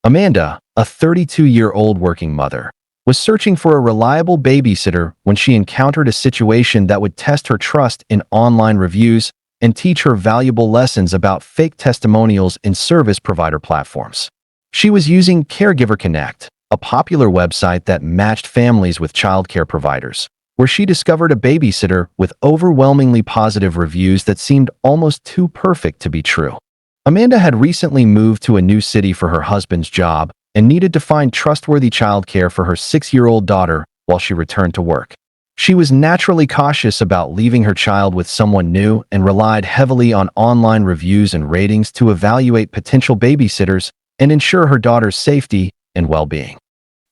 Amanda, a 32-year-old working mother, was searching for a reliable babysitter when she encountered a situation that would test her trust in online reviews and teach her valuable lessons about fake testimonials in service provider platforms. She was using Caregiver Connect, a popular website that matched families with childcare providers, where she discovered a babysitter with overwhelmingly positive reviews that seemed almost too perfect to be true. Amanda had recently moved to a new city for her husband's job and needed to find trustworthy childcare for her 6-year-old daughter while she returned to work. She was naturally cautious about leaving her child with someone new and relied heavily on online reviews and ratings to evaluate potential babysitters and ensure her daughter's safety and well-being.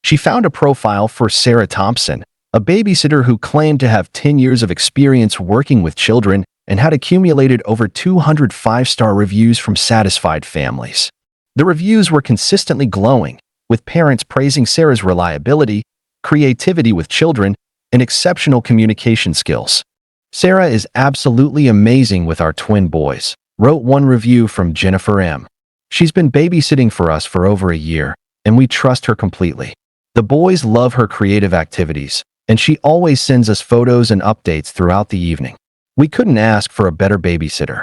She found a profile for Sarah Thompson, a babysitter who claimed to have 10 years of experience working with children and had accumulated over 200 five-star reviews from satisfied families. The reviews were consistently glowing, with parents praising Sarah's reliability, creativity with children, and exceptional communication skills. "Sarah is absolutely amazing with our twin boys," wrote one review from Jennifer M. "She's been babysitting for us for over a year, and we trust her completely. The boys love her creative activities, and she always sends us photos and updates throughout the evening. We couldn't ask for a better babysitter."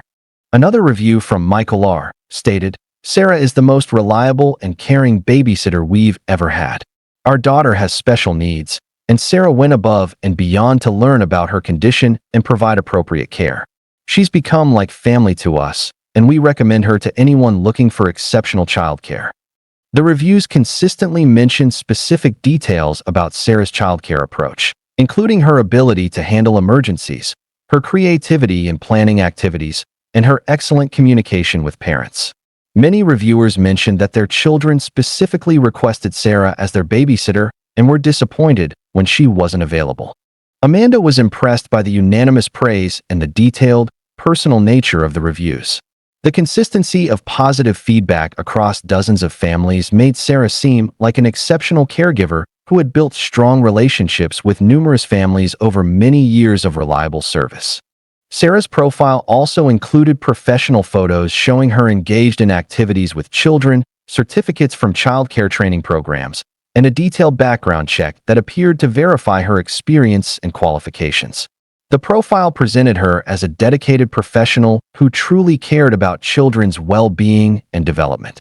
Another review from Michael R. stated, "Sarah is the most reliable and caring babysitter we've ever had. Our daughter has special needs, and Sarah went above and beyond to learn about her condition and provide appropriate care. She's become like family to us, and we recommend her to anyone looking for exceptional childcare." The reviews consistently mention specific details about Sarah's childcare approach, including her ability to handle emergencies, her creativity in planning activities, and her excellent communication with parents. Many reviewers mentioned that their children specifically requested Sarah as their babysitter and were disappointed when she wasn't available. Amanda was impressed by the unanimous praise and the detailed, personal nature of the reviews. The consistency of positive feedback across dozens of families made Sarah seem like an exceptional caregiver who had built strong relationships with numerous families over many years of reliable service. Sarah's profile also included professional photos showing her engaged in activities with children, certificates from childcare training programs, and a detailed background check that appeared to verify her experience and qualifications. The profile presented her as a dedicated professional who truly cared about children's well-being and development.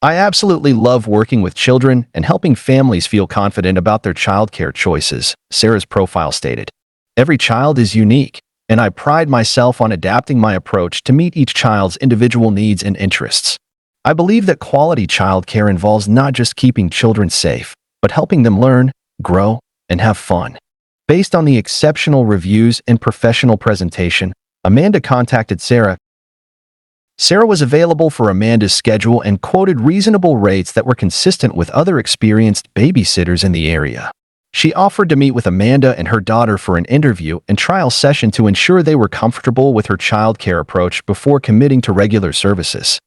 "I absolutely love working with children and helping families feel confident about their childcare choices," Sarah's profile stated. "Every child is unique, and I pride myself on adapting my approach to meet each child's individual needs and interests. I believe that quality childcare involves not just keeping children safe, but helping them learn, grow, and have fun." Based on the exceptional reviews and professional presentation, Amanda contacted Sarah. Sarah was available for Amanda's schedule and quoted reasonable rates that were consistent with other experienced babysitters in the area. She offered to meet with Amanda and her daughter for an interview and trial session to ensure they were comfortable with her childcare approach before committing to regular services.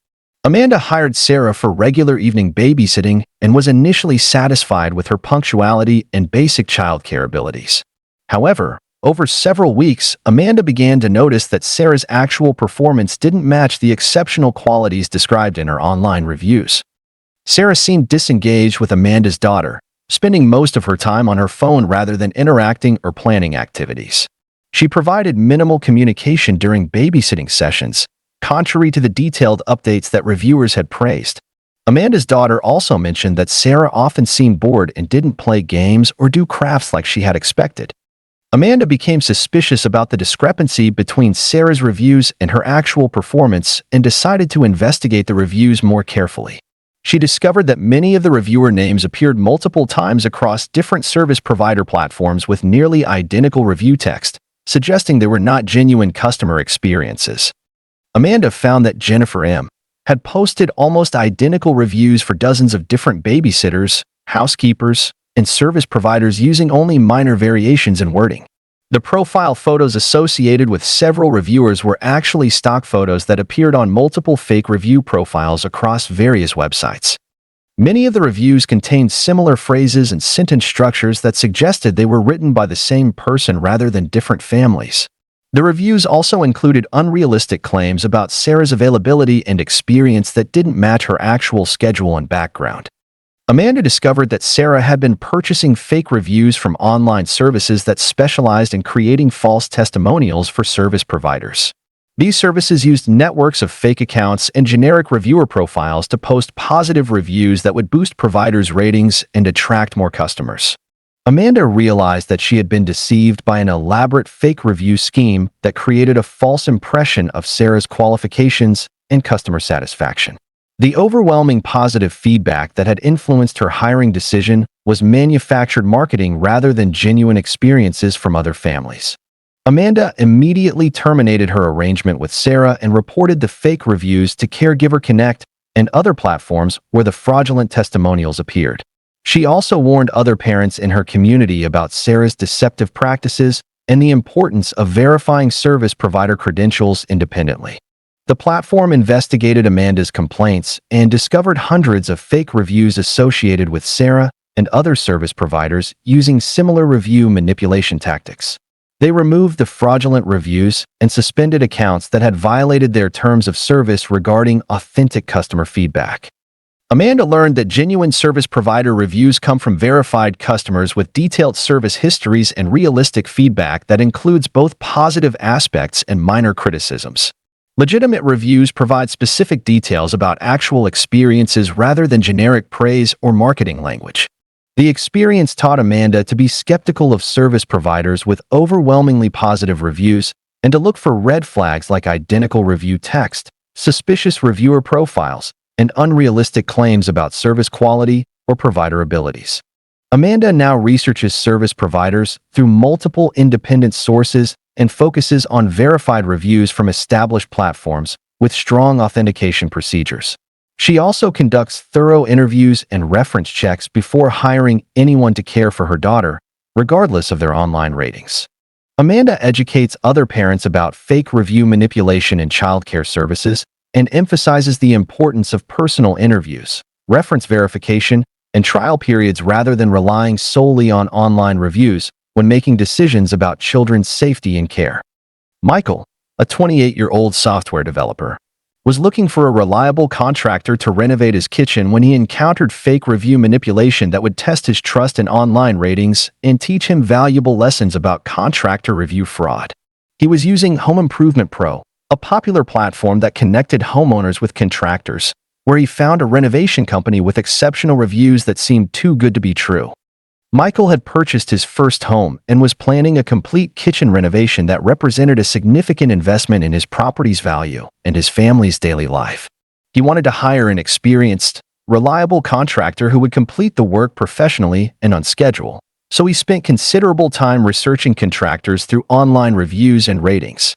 Amanda hired Sarah for regular evening babysitting and was initially satisfied with her punctuality and basic childcare abilities. However, over several weeks, Amanda began to notice that Sarah's actual performance didn't match the exceptional qualities described in her online reviews. Sarah seemed disengaged with Amanda's daughter, spending most of her time on her phone rather than interacting or planning activities. She provided minimal communication during babysitting sessions, contrary to the detailed updates that reviewers had praised. Amanda's daughter also mentioned that Sarah often seemed bored and didn't play games or do crafts like she had expected. Amanda became suspicious about the discrepancy between Sarah's reviews and her actual performance and decided to investigate the reviews more carefully. She discovered that many of the reviewer names appeared multiple times across different service provider platforms with nearly identical review text, suggesting they were not genuine customer experiences. Amanda found that Jennifer M. had posted almost identical reviews for dozens of different babysitters, housekeepers, and service providers using only minor variations in wording. The profile photos associated with several reviewers were actually stock photos that appeared on multiple fake review profiles across various websites. Many of the reviews contained similar phrases and sentence structures that suggested they were written by the same person rather than different families. The reviews also included unrealistic claims about Sarah's availability and experience that didn't match her actual schedule and background. Amanda discovered that Sarah had been purchasing fake reviews from online services that specialized in creating false testimonials for service providers. These services used networks of fake accounts and generic reviewer profiles to post positive reviews that would boost providers' ratings and attract more customers. Amanda realized that she had been deceived by an elaborate fake review scheme that created a false impression of Sarah's qualifications and customer satisfaction. The overwhelming positive feedback that had influenced her hiring decision was manufactured marketing rather than genuine experiences from other families. Amanda immediately terminated her arrangement with Sarah and reported the fake reviews to Caregiver Connect and other platforms where the fraudulent testimonials appeared. She also warned other parents in her community about Sarah's deceptive practices and the importance of verifying service provider credentials independently. The platform investigated Amanda's complaints and discovered hundreds of fake reviews associated with Sarah and other service providers using similar review manipulation tactics. They removed the fraudulent reviews and suspended accounts that had violated their terms of service regarding authentic customer feedback. Amanda learned that genuine service provider reviews come from verified customers with detailed service histories and realistic feedback that includes both positive aspects and minor criticisms. Legitimate reviews provide specific details about actual experiences rather than generic praise or marketing language. The experience taught Amanda to be skeptical of service providers with overwhelmingly positive reviews and to look for red flags like identical review text, suspicious reviewer profiles, and unrealistic claims about service quality or provider abilities. Amanda now researches service providers through multiple independent sources and focuses on verified reviews from established platforms with strong authentication procedures. She also conducts thorough interviews and reference checks before hiring anyone to care for her daughter, regardless of their online ratings. Amanda educates other parents about fake review manipulation in childcare services and emphasizes the importance of personal interviews, reference verification, and trial periods rather than relying solely on online reviews when making decisions about children's safety and care. Michael, a 28-year-old software developer, was looking for a reliable contractor to renovate his kitchen when he encountered fake review manipulation that would test his trust in online ratings and teach him valuable lessons about contractor review fraud. He was using Home Improvement Pro, a popular platform that connected homeowners with contractors, where he found a renovation company with exceptional reviews that seemed too good to be true. Michael had purchased his first home and was planning a complete kitchen renovation that represented a significant investment in his property's value and his family's daily life. He wanted to hire an experienced, reliable contractor who would complete the work professionally and on schedule, so he spent considerable time researching contractors through online reviews and ratings.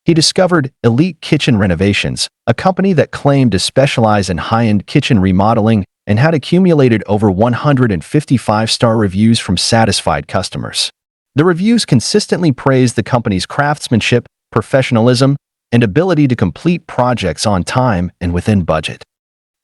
He discovered Elite Kitchen Renovations, a company that claimed to specialize in high-end kitchen remodeling and had accumulated over 155-star reviews from satisfied customers. The reviews consistently praised the company's craftsmanship, professionalism, and ability to complete projects on time and within budget.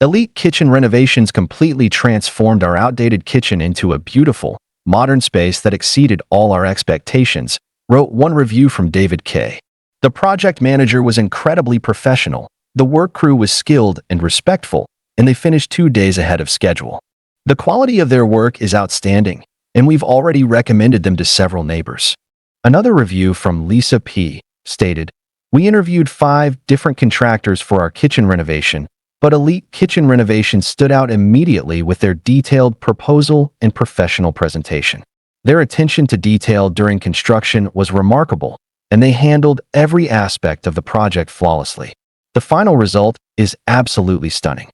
Elite Kitchen Renovations completely transformed our outdated kitchen into a beautiful, modern space that exceeded all our expectations, wrote one review from David K. The project manager was incredibly professional, the work crew was skilled and respectful, and they finished 2 days ahead of schedule. The quality of their work is outstanding, and we've already recommended them to several neighbors. Another review from Lisa P. stated, "We interviewed 5 different contractors for our kitchen renovation, but Elite Kitchen Renovations stood out immediately with their detailed proposal and professional presentation. Their attention to detail during construction was remarkable, and they handled every aspect of the project flawlessly. The final result is absolutely stunning."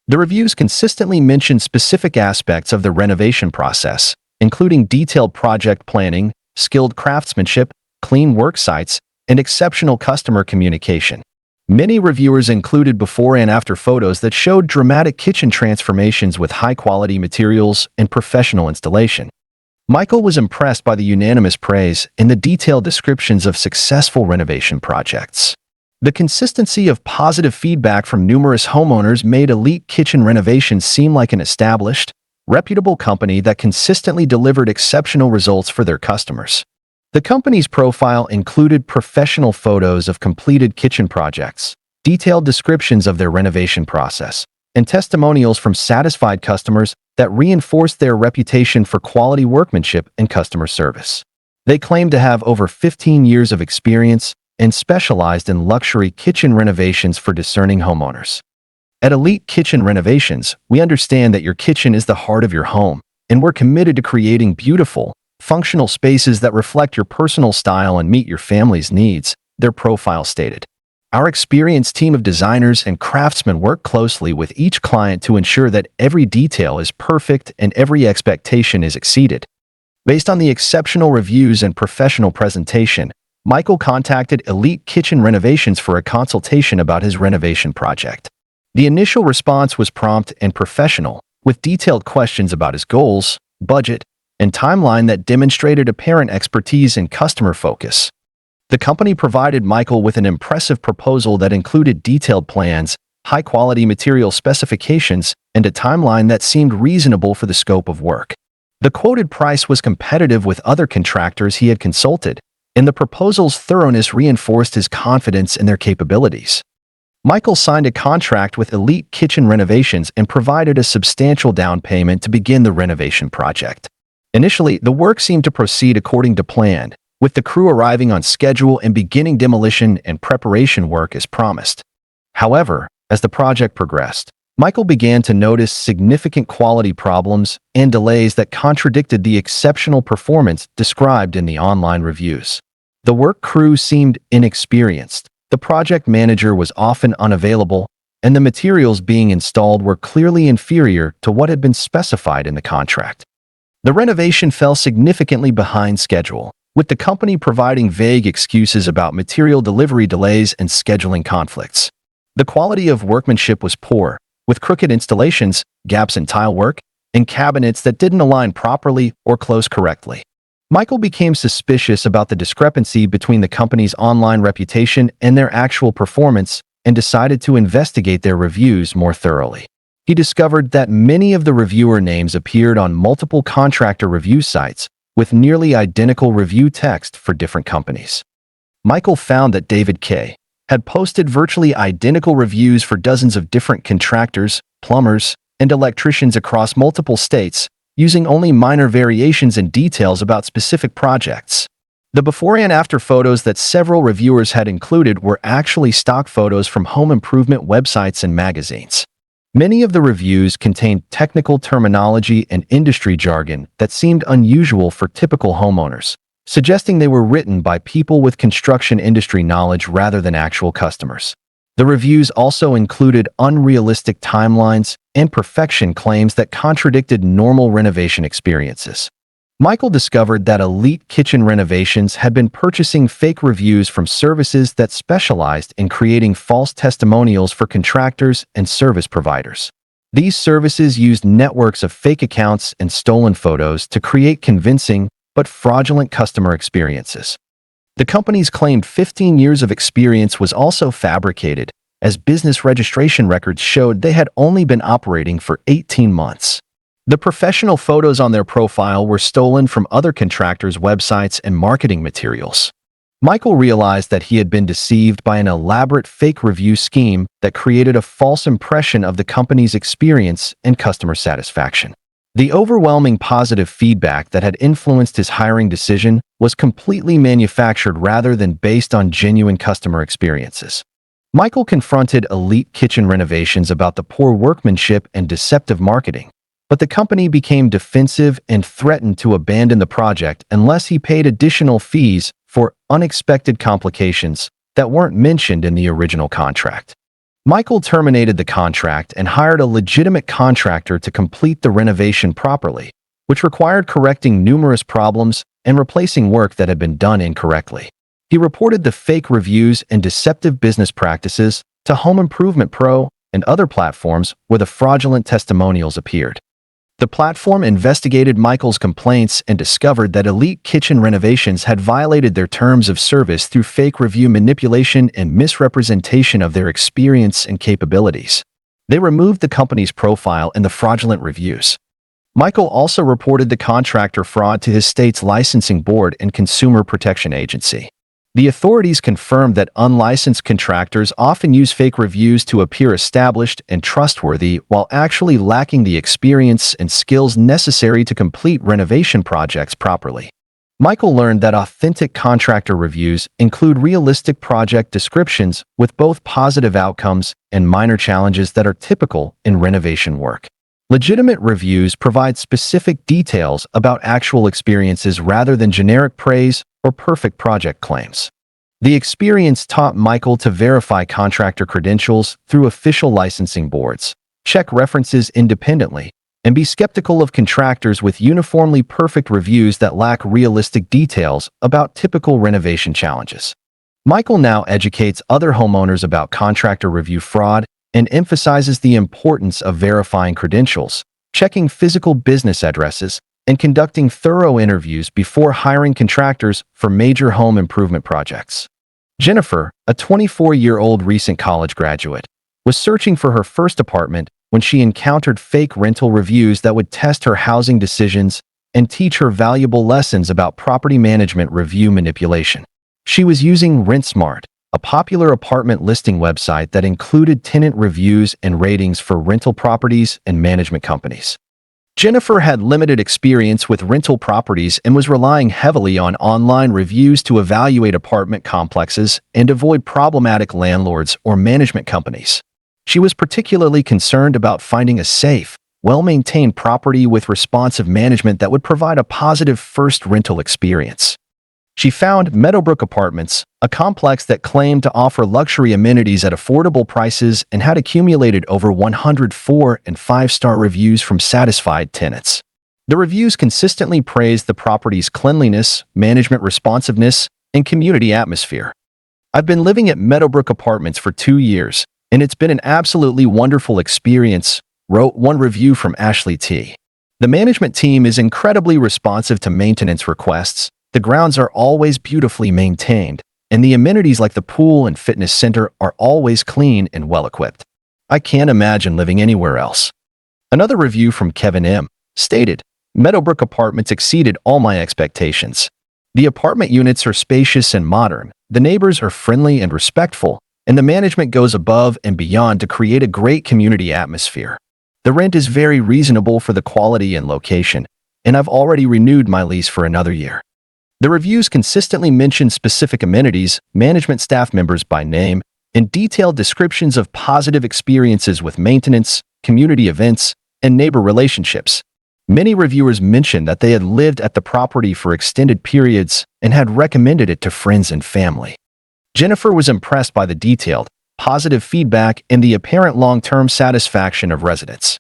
The reviews consistently mention specific aspects of the renovation process, including detailed project planning, skilled craftsmanship, clean work sites, and exceptional customer communication. Many reviewers included before and after photos that showed dramatic kitchen transformations with high-quality materials and professional installation. Michael was impressed by the unanimous praise and the detailed descriptions of successful renovation projects. The consistency of positive feedback from numerous homeowners made Elite Kitchen Renovations seem like an established, reputable company that consistently delivered exceptional results for their customers. The company's profile included professional photos of completed kitchen projects, detailed descriptions of their renovation process, and testimonials from satisfied customers that reinforced their reputation for quality workmanship and customer service. They claimed to have over 15 years of experience and specialized in luxury kitchen renovations for discerning homeowners. At Elite Kitchen Renovations, we understand that your kitchen is the heart of your home, and we're committed to creating beautiful, functional spaces that reflect your personal style and meet your family's needs, their profile stated. Our experienced team of designers and craftsmen work closely with each client to ensure that every detail is perfect and every expectation is exceeded. Based on the exceptional reviews and professional presentation, Michael contacted Elite Kitchen Renovations for a consultation about his renovation project. The initial response was prompt and professional, with detailed questions about his goals, budget, and timeline that demonstrated apparent expertise and customer focus. The company provided Michael with an impressive proposal that included detailed plans, high-quality material specifications, and a timeline that seemed reasonable for the scope of work. The quoted price was competitive with other contractors he had consulted, and the proposal's thoroughness reinforced his confidence in their capabilities. Michael signed a contract with Elite Kitchen Renovations and provided a substantial down payment to begin the renovation project. Initially, the work seemed to proceed according to plan, with the crew arriving on schedule and beginning demolition and preparation work as promised. However, as the project progressed, Michael began to notice significant quality problems and delays that contradicted the exceptional performance described in the online reviews. The work crew seemed inexperienced, the project manager was often unavailable, and the materials being installed were clearly inferior to what had been specified in the contract. The renovation fell significantly behind schedule, with the company providing vague excuses about material delivery delays and scheduling conflicts. The quality of workmanship was poor, with crooked installations, gaps in tile work, and cabinets that didn't align properly or close correctly. Michael became suspicious about the discrepancy between the company's online reputation and their actual performance and decided to investigate their reviews more thoroughly. He discovered that many of the reviewer names appeared on multiple contractor review sites, with nearly identical review text for different companies. Michael found that David K. had posted virtually identical reviews for dozens of different contractors, plumbers, and electricians across multiple states, using only minor variations in details about specific projects. The before and after photos that several reviewers had included were actually stock photos from home improvement websites and magazines. Many of the reviews contained technical terminology and industry jargon that seemed unusual for typical homeowners, suggesting they were written by people with construction industry knowledge rather than actual customers. The reviews also included unrealistic timelines and perfection claims that contradicted normal renovation experiences. Michael discovered that Elite Kitchen Renovations had been purchasing fake reviews from services that specialized in creating false testimonials for contractors and service providers. These services used networks of fake accounts and stolen photos to create convincing but fraudulent customer experiences. The company's claimed 15 years of experience was also fabricated, as business registration records showed they had only been operating for 18 months. The professional photos on their profile were stolen from other contractors' websites and marketing materials. Michael realized that he had been deceived by an elaborate fake review scheme that created a false impression of the company's experience and customer satisfaction. The overwhelming positive feedback that had influenced his hiring decision was completely manufactured rather than based on genuine customer experiences. Michael confronted Elite Kitchen Renovations about the poor workmanship and deceptive marketing, but the company became defensive and threatened to abandon the project unless he paid additional fees for unexpected complications that weren't mentioned in the original contract. Michael terminated the contract and hired a legitimate contractor to complete the renovation properly, which required correcting numerous problems and replacing work that had been done incorrectly. He reported the fake reviews and deceptive business practices to Home Improvement Pro and other platforms where the fraudulent testimonials appeared. The platform investigated Michael's complaints and discovered that Elite Kitchen Renovations had violated their terms of service through fake review manipulation and misrepresentation of their experience and capabilities. They removed the company's profile in the fraudulent reviews. Michael also reported the contractor fraud to his state's licensing board and consumer protection agency. The authorities confirmed that unlicensed contractors often use fake reviews to appear established and trustworthy while actually lacking the experience and skills necessary to complete renovation projects properly. Michael learned that authentic contractor reviews include realistic project descriptions with both positive outcomes and minor challenges that are typical in renovation work. Legitimate reviews provide specific details about actual experiences rather than generic praise or perfect project claims. The experience taught Michael to verify contractor credentials through official licensing boards, check references independently, and be skeptical of contractors with uniformly perfect reviews that lack realistic details about typical renovation challenges. Michael now educates other homeowners about contractor review fraud and emphasizes the importance of verifying credentials, checking physical business addresses, and conducting thorough interviews before hiring contractors for major home improvement projects. Jennifer, a 24-year-old recent college graduate, was searching for her first apartment when she encountered fake rental reviews that would test her housing decisions and teach her valuable lessons about property management review manipulation. She was using RentSmart, a popular apartment listing website that included tenant reviews and ratings for rental properties and management companies. Jennifer had limited experience with rental properties and was relying heavily on online reviews to evaluate apartment complexes and avoid problematic landlords or management companies. She was particularly concerned about finding a safe, well-maintained property with responsive management that would provide a positive first rental experience. She found Meadowbrook Apartments, a complex that claimed to offer luxury amenities at affordable prices and had accumulated over 104 and 5-star reviews from satisfied tenants. The reviews consistently praised the property's cleanliness, management responsiveness, and community atmosphere. "I've been living at Meadowbrook Apartments for 2 years, and it's been an absolutely wonderful experience," wrote one review from Ashley T. "The management team is incredibly responsive to maintenance requests. The grounds are always beautifully maintained, and the amenities like the pool and fitness center are always clean and well-equipped. I can't imagine living anywhere else." Another review from Kevin M. stated, "Meadowbrook Apartments exceeded all my expectations. The apartment units are spacious and modern, the neighbors are friendly and respectful, and the management goes above and beyond to create a great community atmosphere. The rent is very reasonable for the quality and location, and I've already renewed my lease for another year." The reviews consistently mention specific amenities, management staff members by name, and detailed descriptions of positive experiences with maintenance, community events, and neighbor relationships. Many reviewers mentioned that they had lived at the property for extended periods and had recommended it to friends and family. Jennifer was impressed by the detailed, positive feedback and the apparent long-term satisfaction of residents.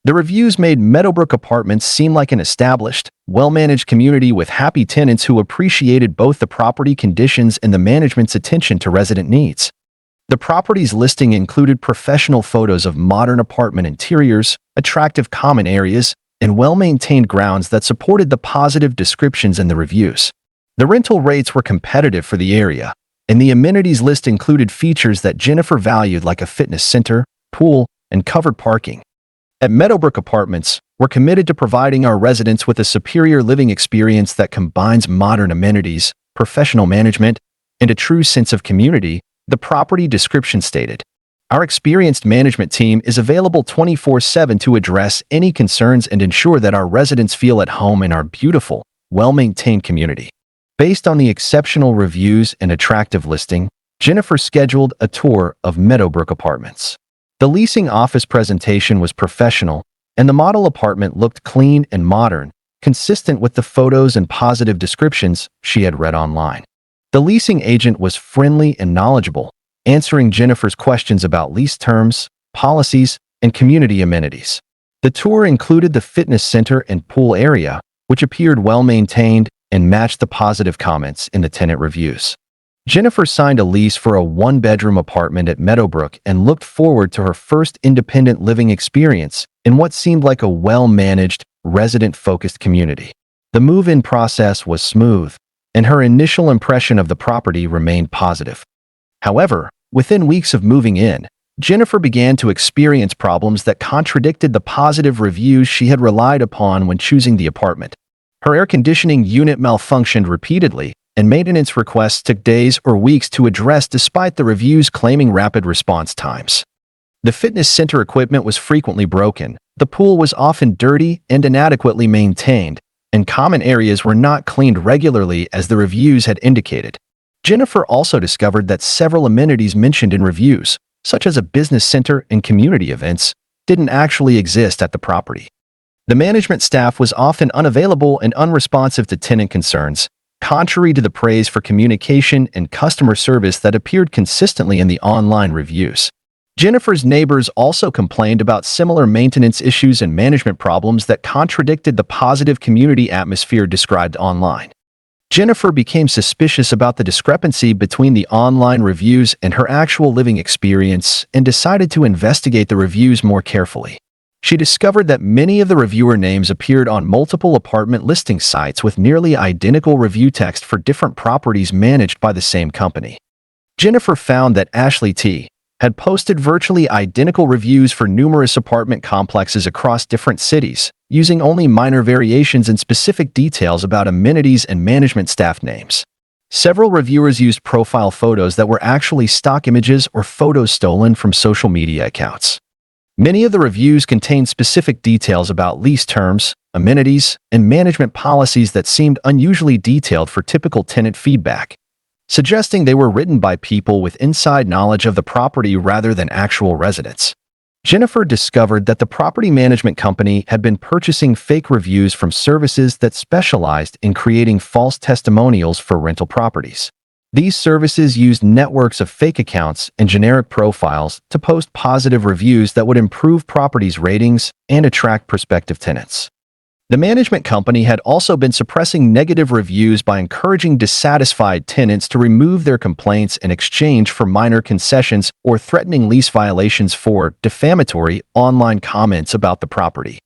The reviews made Meadowbrook Apartments seem like an established, well-managed community with happy tenants who appreciated both the property conditions and the management's attention to resident needs. The property's listing included professional photos of modern apartment interiors, attractive common areas, and well-maintained grounds that supported the positive descriptions in the reviews. The rental rates were competitive for the area, and the amenities list included features that Jennifer valued like a fitness center, pool, and covered parking. At Meadowbrook Apartments, we're committed to providing our residents with a superior living experience that combines modern amenities, professional management, and a true sense of community, the property description stated. "Our experienced management team is available 24/7 to address any concerns and ensure that our residents feel at home in our beautiful, well-maintained community." Based on the exceptional reviews and attractive listing, Jennifer scheduled a tour of Meadowbrook Apartments. The leasing office presentation was professional, and the model apartment looked clean and modern, consistent with the photos and positive descriptions she had read online. The leasing agent was friendly and knowledgeable, answering Jennifer's questions about lease terms, policies, and community amenities. The tour included the fitness center and pool area, which appeared well-maintained and matched the positive comments in the tenant reviews. Jennifer signed a lease for a one-bedroom apartment at Meadowbrook and looked forward to her first independent living experience in what seemed like a well-managed, resident-focused community. The move-in process was smooth, and her initial impression of the property remained positive. However, within weeks of moving in, Jennifer began to experience problems that contradicted the positive reviews she had relied upon when choosing the apartment. Her air conditioning unit malfunctioned repeatedly, and maintenance requests took days or weeks to address despite the reviews claiming rapid response times. The fitness center equipment was frequently broken, the pool was often dirty and inadequately maintained, and common areas were not cleaned regularly as the reviews had indicated. Jennifer also discovered that several amenities mentioned in reviews, such as a business center and community events, didn't actually exist at the property. The management staff was often unavailable and unresponsive to tenant concerns, contrary to the praise for communication and customer service that appeared consistently in the online reviews. Jennifer's neighbors also complained about similar maintenance issues and management problems that contradicted the positive community atmosphere described online. Jennifer became suspicious about the discrepancy between the online reviews and her actual living experience and decided to investigate the reviews more carefully. She discovered that many of the reviewer names appeared on multiple apartment listing sites with nearly identical review text for different properties managed by the same company. Jennifer found that Ashley T. had posted virtually identical reviews for numerous apartment complexes across different cities, using only minor variations in specific details about amenities and management staff names. Several reviewers used profile photos that were actually stock images or photos stolen from social media accounts. Many of the reviews contained specific details about lease terms, amenities, and management policies that seemed unusually detailed for typical tenant feedback, suggesting they were written by people with inside knowledge of the property rather than actual residents. Jennifer discovered that the property management company had been purchasing fake reviews from services that specialized in creating false testimonials for rental properties. These services used networks of fake accounts and generic profiles to post positive reviews that would improve properties' ratings and attract prospective tenants. The management company had also been suppressing negative reviews by encouraging dissatisfied tenants to remove their complaints in exchange for minor concessions or threatening lease violations for defamatory online comments about the property.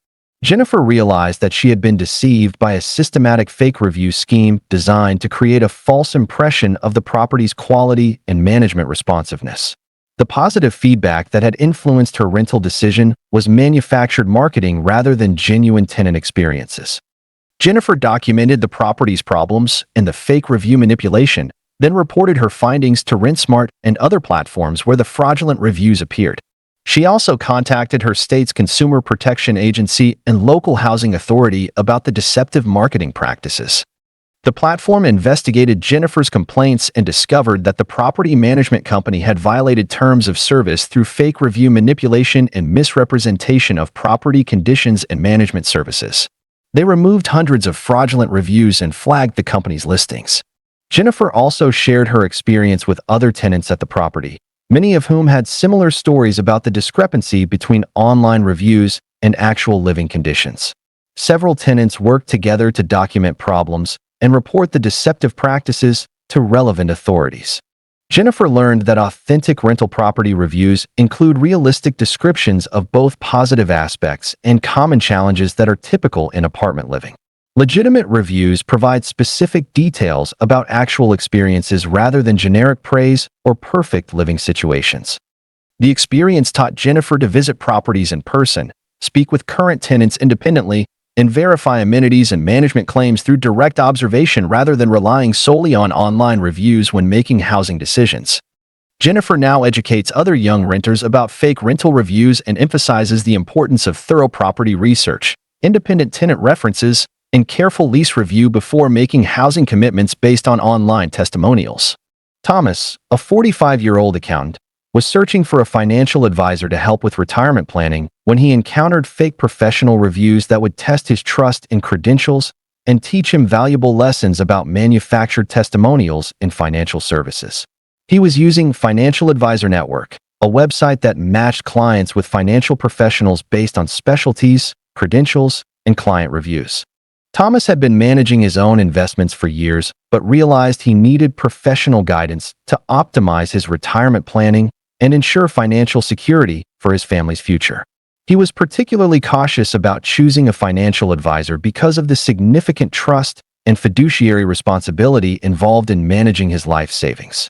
Jennifer realized that she had been deceived by a systematic fake review scheme designed to create a false impression of the property's quality and management responsiveness. The positive feedback that had influenced her rental decision was manufactured marketing rather than genuine tenant experiences. Jennifer documented the property's problems and the fake review manipulation, then reported her findings to RentSmart and other platforms where the fraudulent reviews appeared. She also contacted her state's Consumer Protection Agency and local housing authority about the deceptive marketing practices. The platform investigated Jennifer's complaints and discovered that the property management company had violated terms of service through fake review manipulation and misrepresentation of property conditions and management services. They removed hundreds of fraudulent reviews and flagged the company's listings. Jennifer also shared her experience with other tenants at the property, many of whom had similar stories about the discrepancy between online reviews and actual living conditions. Several tenants worked together to document problems and report the deceptive practices to relevant authorities. Jennifer learned that authentic rental property reviews include realistic descriptions of both positive aspects and common challenges that are typical in apartment living. Legitimate reviews provide specific details about actual experiences rather than generic praise or perfect living situations. The experience taught Jennifer to visit properties in person, speak with current tenants independently, and verify amenities and management claims through direct observation rather than relying solely on online reviews when making housing decisions. Jennifer now educates other young renters about fake rental reviews and emphasizes the importance of thorough property research, independent tenant references, and careful lease review before making housing commitments based on online testimonials. Thomas, a 45-year-old accountant, was searching for a financial advisor to help with retirement planning when he encountered fake professional reviews that would test his trust in credentials and teach him valuable lessons about manufactured testimonials in financial services. He was using Financial Advisor Network, a website that matched clients with financial professionals based on specialties, credentials, and client reviews. Thomas had been managing his own investments for years, but realized he needed professional guidance to optimize his retirement planning and ensure financial security for his family's future. He was particularly cautious about choosing a financial advisor because of the significant trust and fiduciary responsibility involved in managing his life savings.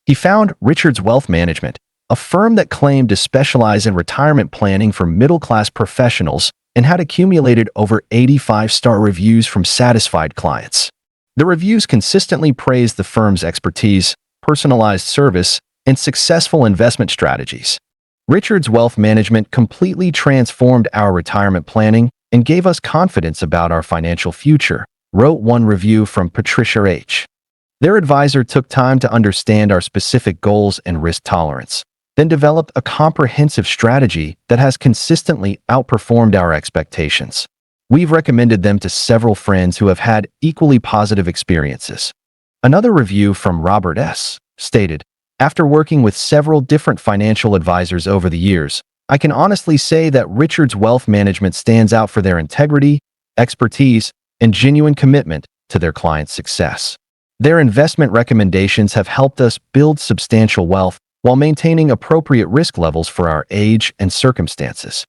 He found Richard's Wealth Management, a firm that claimed to specialize in retirement planning for middle-class professionals and had accumulated over 85-star reviews from satisfied clients. The reviews consistently praised the firm's expertise, personalized service, and successful investment strategies. Richards Wealth Management completely transformed our retirement planning and gave us confidence about our financial future, wrote one review from Patricia H. Their advisor took time to understand our specific goals and risk tolerance, then developed a comprehensive strategy that has consistently outperformed our expectations. We've recommended them to several friends who have had equally positive experiences. Another review from Robert S. stated, "After working with several different financial advisors over the years, I can honestly say that Richards Wealth Management stands out for their integrity, expertise, and genuine commitment to their clients' success. Their investment recommendations have helped us build substantial wealth while maintaining appropriate risk levels for our age and circumstances."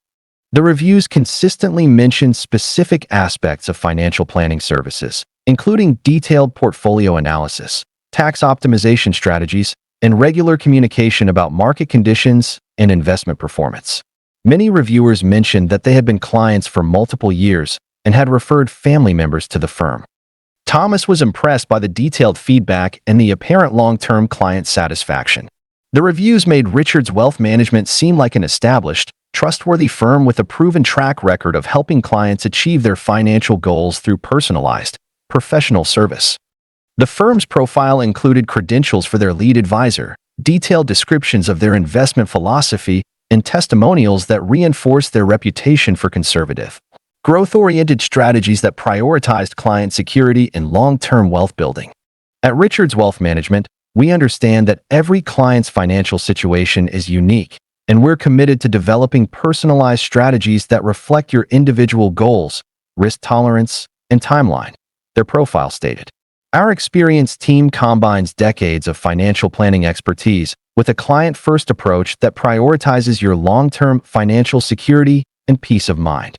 The reviews consistently mention specific aspects of financial planning services, including detailed portfolio analysis, tax optimization strategies, and regular communication about market conditions and investment performance. Many reviewers mentioned that they had been clients for multiple years and had referred family members to the firm. Thomas was impressed by the detailed feedback and the apparent long-term client satisfaction. The reviews made Richards Wealth Management seem like an established, trustworthy firm with a proven track record of helping clients achieve their financial goals through personalized, professional service. The firm's profile included credentials for their lead advisor, detailed descriptions of their investment philosophy, and testimonials that reinforced their reputation for conservative, growth-oriented strategies that prioritized client security and long-term wealth building. At Richards Wealth Management, we understand that every client's financial situation is unique, and we're committed to developing personalized strategies that reflect your individual goals, risk tolerance, and timeline, their profile stated. Our experienced team combines decades of financial planning expertise with a client-first approach that prioritizes your long-term financial security and peace of mind.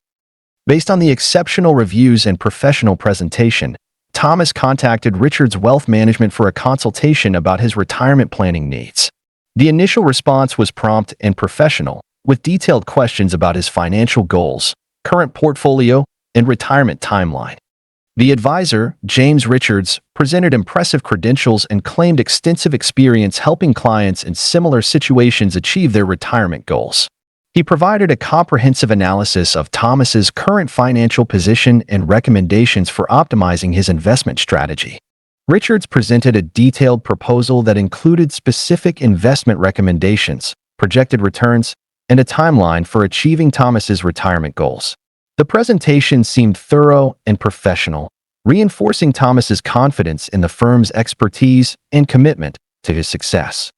Based on the exceptional reviews and professional presentation, Thomas contacted Richards Wealth Management for a consultation about his retirement planning needs. The initial response was prompt and professional, with detailed questions about his financial goals, current portfolio, and retirement timeline. The advisor, James Richards, presented impressive credentials and claimed extensive experience helping clients in similar situations achieve their retirement goals. He provided a comprehensive analysis of Thomas's current financial position and recommendations for optimizing his investment strategy. Richards presented a detailed proposal that included specific investment recommendations, projected returns, and a timeline for achieving Thomas's retirement goals. The presentation seemed thorough and professional, reinforcing Thomas's confidence in the firm's expertise and commitment to his success.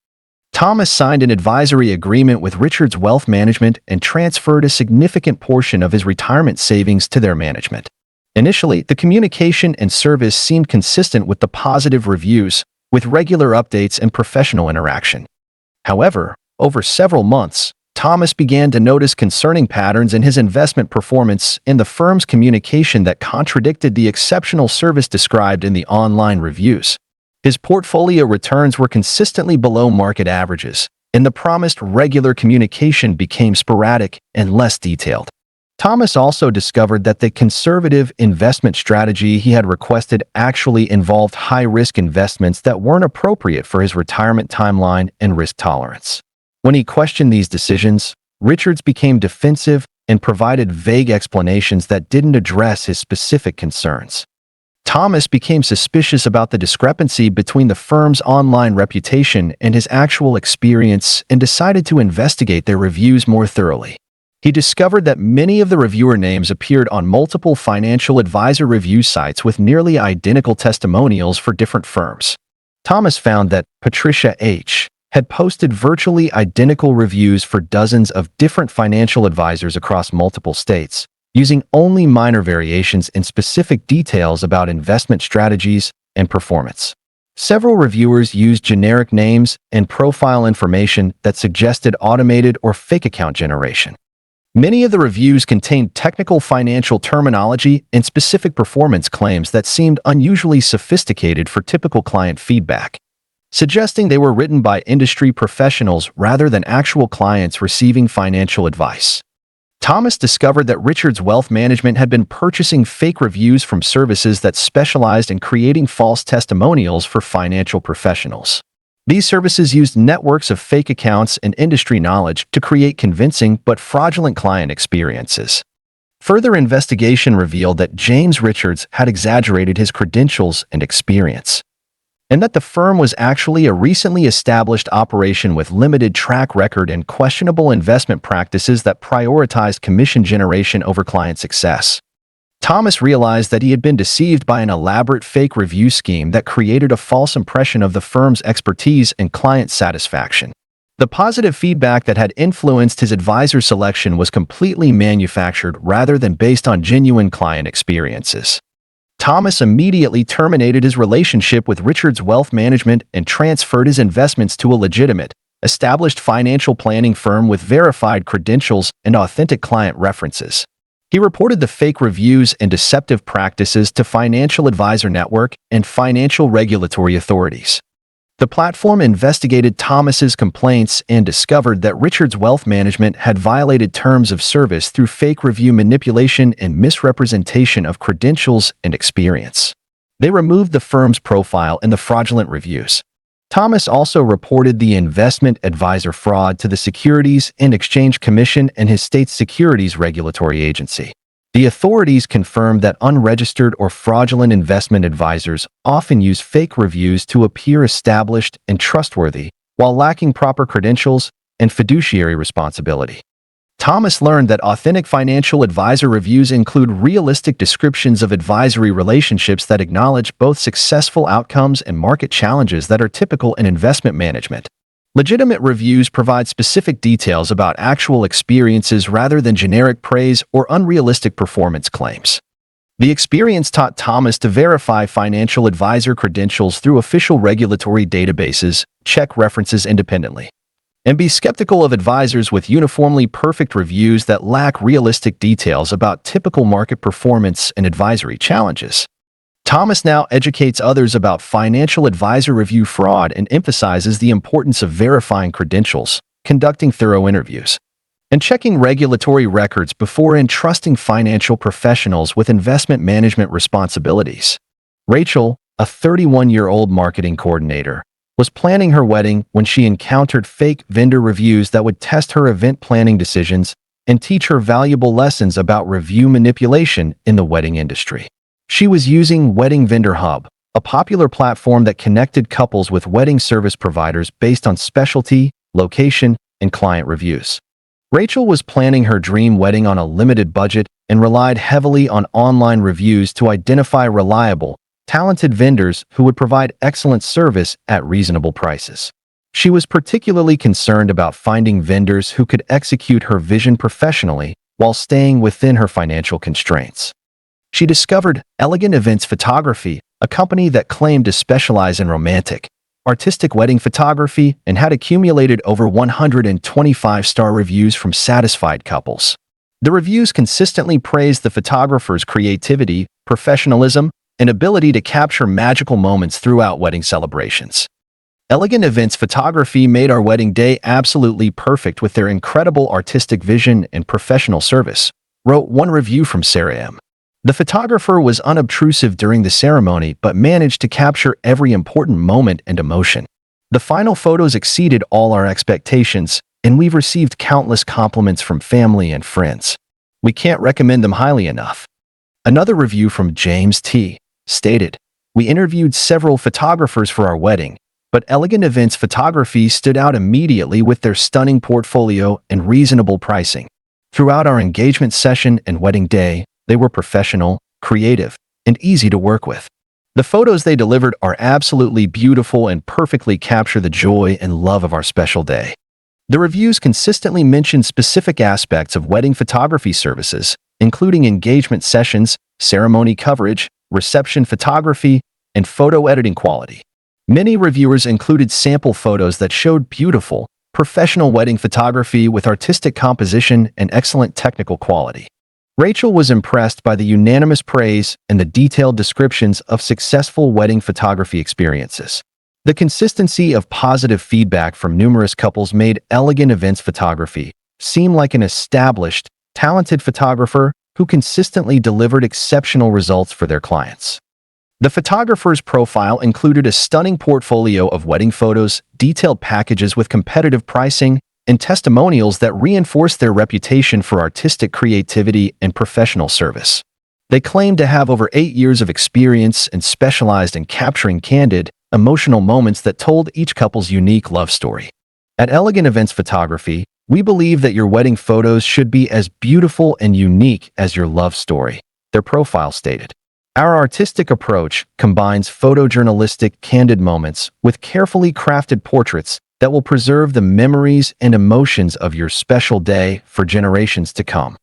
Thomas signed an advisory agreement with Richards Wealth Management and transferred a significant portion of his retirement savings to their management. Initially, the communication and service seemed consistent with the positive reviews, with regular updates and professional interaction. However, over several months, Thomas began to notice concerning patterns in his investment performance and the firm's communication that contradicted the exceptional service described in the online reviews. His portfolio returns were consistently below market averages, and the promised regular communication became sporadic and less detailed. Thomas also discovered that the conservative investment strategy he had requested actually involved high-risk investments that weren't appropriate for his retirement timeline and risk tolerance. When he questioned these decisions, Richards became defensive and provided vague explanations that didn't address his specific concerns. Thomas became suspicious about the discrepancy between the firm's online reputation and his actual experience and decided to investigate their reviews more thoroughly. He discovered that many of the reviewer names appeared on multiple financial advisor review sites with nearly identical testimonials for different firms. Thomas found that Patricia H. had posted virtually identical reviews for dozens of different financial advisors across multiple states, using only minor variations in specific details about investment strategies and performance. Several reviewers used generic names and profile information that suggested automated or fake account generation. Many of the reviews contained technical financial terminology and specific performance claims that seemed unusually sophisticated for typical client feedback. suggesting they were written by industry professionals rather than actual clients receiving financial advice. Thomas discovered that Richard's wealth management had been purchasing fake reviews from services that specialized in creating false testimonials for financial professionals. These services used networks of fake accounts and industry knowledge to create convincing but fraudulent client experiences. Further investigation revealed that James Richards had exaggerated his credentials and experience, and that the firm was actually a recently established operation with limited track record and questionable investment practices that prioritized commission generation over client success. Thomas realized that he had been deceived by an elaborate fake review scheme that created a false impression of the firm's expertise and client satisfaction. The positive feedback that had influenced his advisor selection was completely manufactured rather than based on genuine client experiences. Thomas immediately terminated his relationship with Richard's wealth management and transferred his investments to a legitimate, established financial planning firm with verified credentials and authentic client references. He reported the fake reviews and deceptive practices to Financial Advisor Network and financial regulatory authorities. The platform investigated Thomas's complaints and discovered that Richard's wealth management had violated terms of service through fake review manipulation and misrepresentation of credentials and experience. They removed the firm's profile in the fraudulent reviews. Thomas also reported the investment advisor fraud to the Securities and Exchange Commission and his state's securities regulatory agency. The authorities confirmed that unregistered or fraudulent investment advisors often use fake reviews to appear established and trustworthy while lacking proper credentials and fiduciary responsibility. Thomas learned that authentic financial advisor reviews include realistic descriptions of advisory relationships that acknowledge both successful outcomes and market challenges that are typical in investment management. Legitimate reviews provide specific details about actual experiences rather than generic praise or unrealistic performance claims. The experience taught Thomas to verify financial advisor credentials through official regulatory databases, check references independently, and be skeptical of advisors with uniformly perfect reviews that lack realistic details about typical market performance and advisory challenges. Thomas now educates others about financial advisor review fraud and emphasizes the importance of verifying credentials, conducting thorough interviews, and checking regulatory records before entrusting financial professionals with investment management responsibilities. Rachel, a 31-year-old marketing coordinator, was planning her wedding when she encountered fake vendor reviews that would test her event planning decisions and teach her valuable lessons about review manipulation in the wedding industry. She was using Wedding Vendor Hub, a popular platform that connected couples with wedding service providers based on specialty, location, and client reviews. Rachel was planning her dream wedding on a limited budget and relied heavily on online reviews to identify reliable, talented vendors who would provide excellent service at reasonable prices. She was particularly concerned about finding vendors who could execute her vision professionally while staying within her financial constraints. She discovered Elegant Events Photography, a company that claimed to specialize in romantic, artistic wedding photography and had accumulated over 125-star reviews from satisfied couples. The reviews consistently praised the photographer's creativity, professionalism, and ability to capture magical moments throughout wedding celebrations. Elegant Events Photography made our wedding day absolutely perfect with their incredible artistic vision and professional service, wrote one review from Sarah M. The photographer was unobtrusive during the ceremony but managed to capture every important moment and emotion. The final photos exceeded all our expectations, and we've received countless compliments from family and friends. We can't recommend them highly enough. Another review from James T. stated, "We interviewed several photographers for our wedding, but Elegant Events Photography stood out immediately with their stunning portfolio and reasonable pricing. Throughout our engagement session and wedding day, they were professional, creative, and easy to work with. The photos they delivered are absolutely beautiful and perfectly capture the joy and love of our special day." The reviews consistently mention specific aspects of wedding photography services, including engagement sessions, ceremony coverage, reception photography, and photo editing quality. Many reviewers included sample photos that showed beautiful, professional wedding photography with artistic composition and excellent technical quality. Rachel was impressed by the unanimous praise and the detailed descriptions of successful wedding photography experiences. The consistency of positive feedback from numerous couples made Elegant Events Photography seem like an established, talented photographer who consistently delivered exceptional results for their clients. The photographer's profile included a stunning portfolio of wedding photos, detailed packages with competitive pricing, and testimonials that reinforced their reputation for artistic creativity and professional service. They claimed to have over 8 years of experience and specialized in capturing candid, emotional moments that told each couple's unique love story. At Elegant Events Photography, we believe that your wedding photos should be as beautiful and unique as your love story, their profile stated. Our artistic approach combines photojournalistic, candid moments with carefully crafted portraits that will preserve the memories and emotions of your special day for generations to come.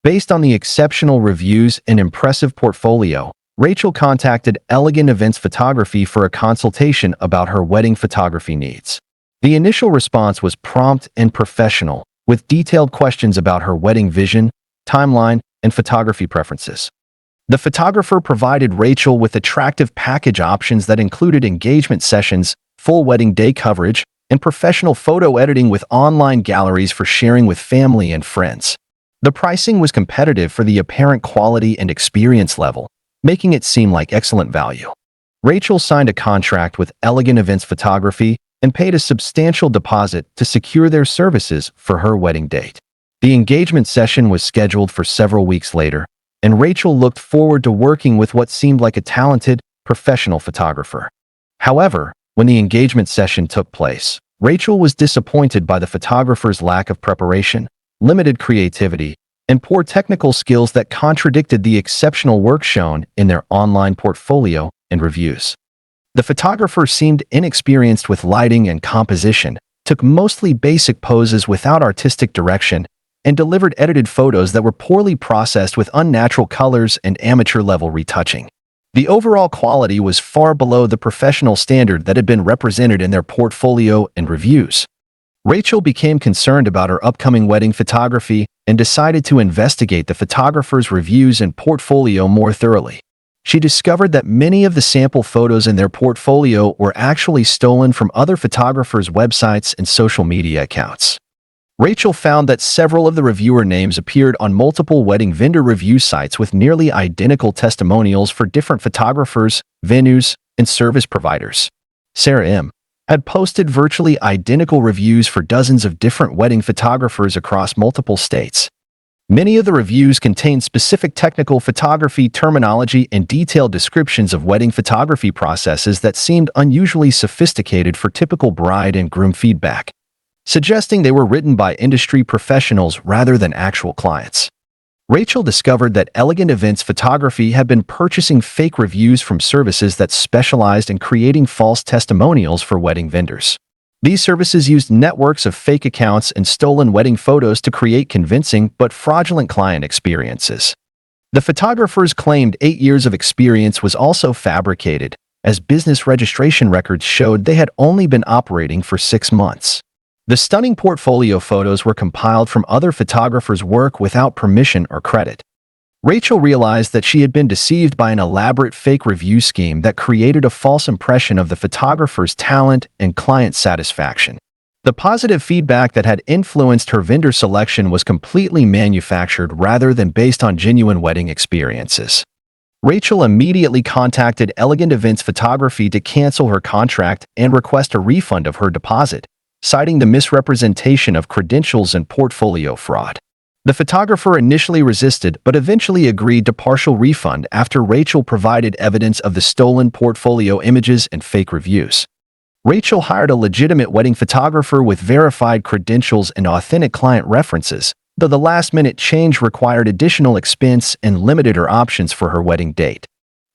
Based on the exceptional reviews and impressive portfolio, Rachel contacted Elegant Events Photography for a consultation about her wedding photography needs. The initial response was prompt and professional, with detailed questions about her wedding vision, timeline, and photography preferences. The photographer provided Rachel with attractive package options that included engagement sessions, full wedding day coverage, and professional photo editing with online galleries for sharing with family and friends. The pricing was competitive for the apparent quality and experience level, making it seem like excellent value. Rachel signed a contract with Elegant Events Photography and paid a substantial deposit to secure their services for her wedding date. The engagement session was scheduled for several weeks later, and Rachel looked forward to working with what seemed like a talented, professional photographer. However, when the engagement session took place, Rachel was disappointed by the photographer's lack of preparation, limited creativity, and poor technical skills that contradicted the exceptional work shown in their online portfolio and reviews. The photographer seemed inexperienced with lighting and composition, took mostly basic poses without artistic direction, and delivered edited photos that were poorly processed with unnatural colors and amateur-level retouching. The overall quality was far below the professional standard that had been represented in their portfolio and reviews. Rachel became concerned about her upcoming wedding photography and decided to investigate the photographer's reviews and portfolio more thoroughly. She discovered that many of the sample photos in their portfolio were actually stolen from other photographers' websites and social media accounts. Rachel found that several of the reviewer names appeared on multiple wedding vendor review sites with nearly identical testimonials for different photographers, venues, and service providers. Sarah M. had posted virtually identical reviews for dozens of different wedding photographers across multiple states. Many of the reviews contained specific technical photography terminology and detailed descriptions of wedding photography processes that seemed unusually sophisticated for typical bride and groom feedback, suggesting they were written by industry professionals rather than actual clients. Rachel discovered that Elegant Events Photography had been purchasing fake reviews from services that specialized in creating false testimonials for wedding vendors. These services used networks of fake accounts and stolen wedding photos to create convincing but fraudulent client experiences. The photographers claimed 8 years of experience was also fabricated, as business registration records showed they had only been operating for 6 months. The stunning portfolio photos were compiled from other photographers' work without permission or credit. Rachel realized that she had been deceived by an elaborate fake review scheme that created a false impression of the photographer's talent and client satisfaction. The positive feedback that had influenced her vendor selection was completely manufactured rather than based on genuine wedding experiences. Rachel immediately contacted Elegant Events Photography to cancel her contract and request a refund of her deposit, citing the misrepresentation of credentials and portfolio fraud. The photographer initially resisted but eventually agreed to partial refund after Rachel provided evidence of the stolen portfolio images and fake reviews. Rachel hired a legitimate wedding photographer with verified credentials and authentic client references, though the last-minute change required additional expense and limited her options for her wedding date.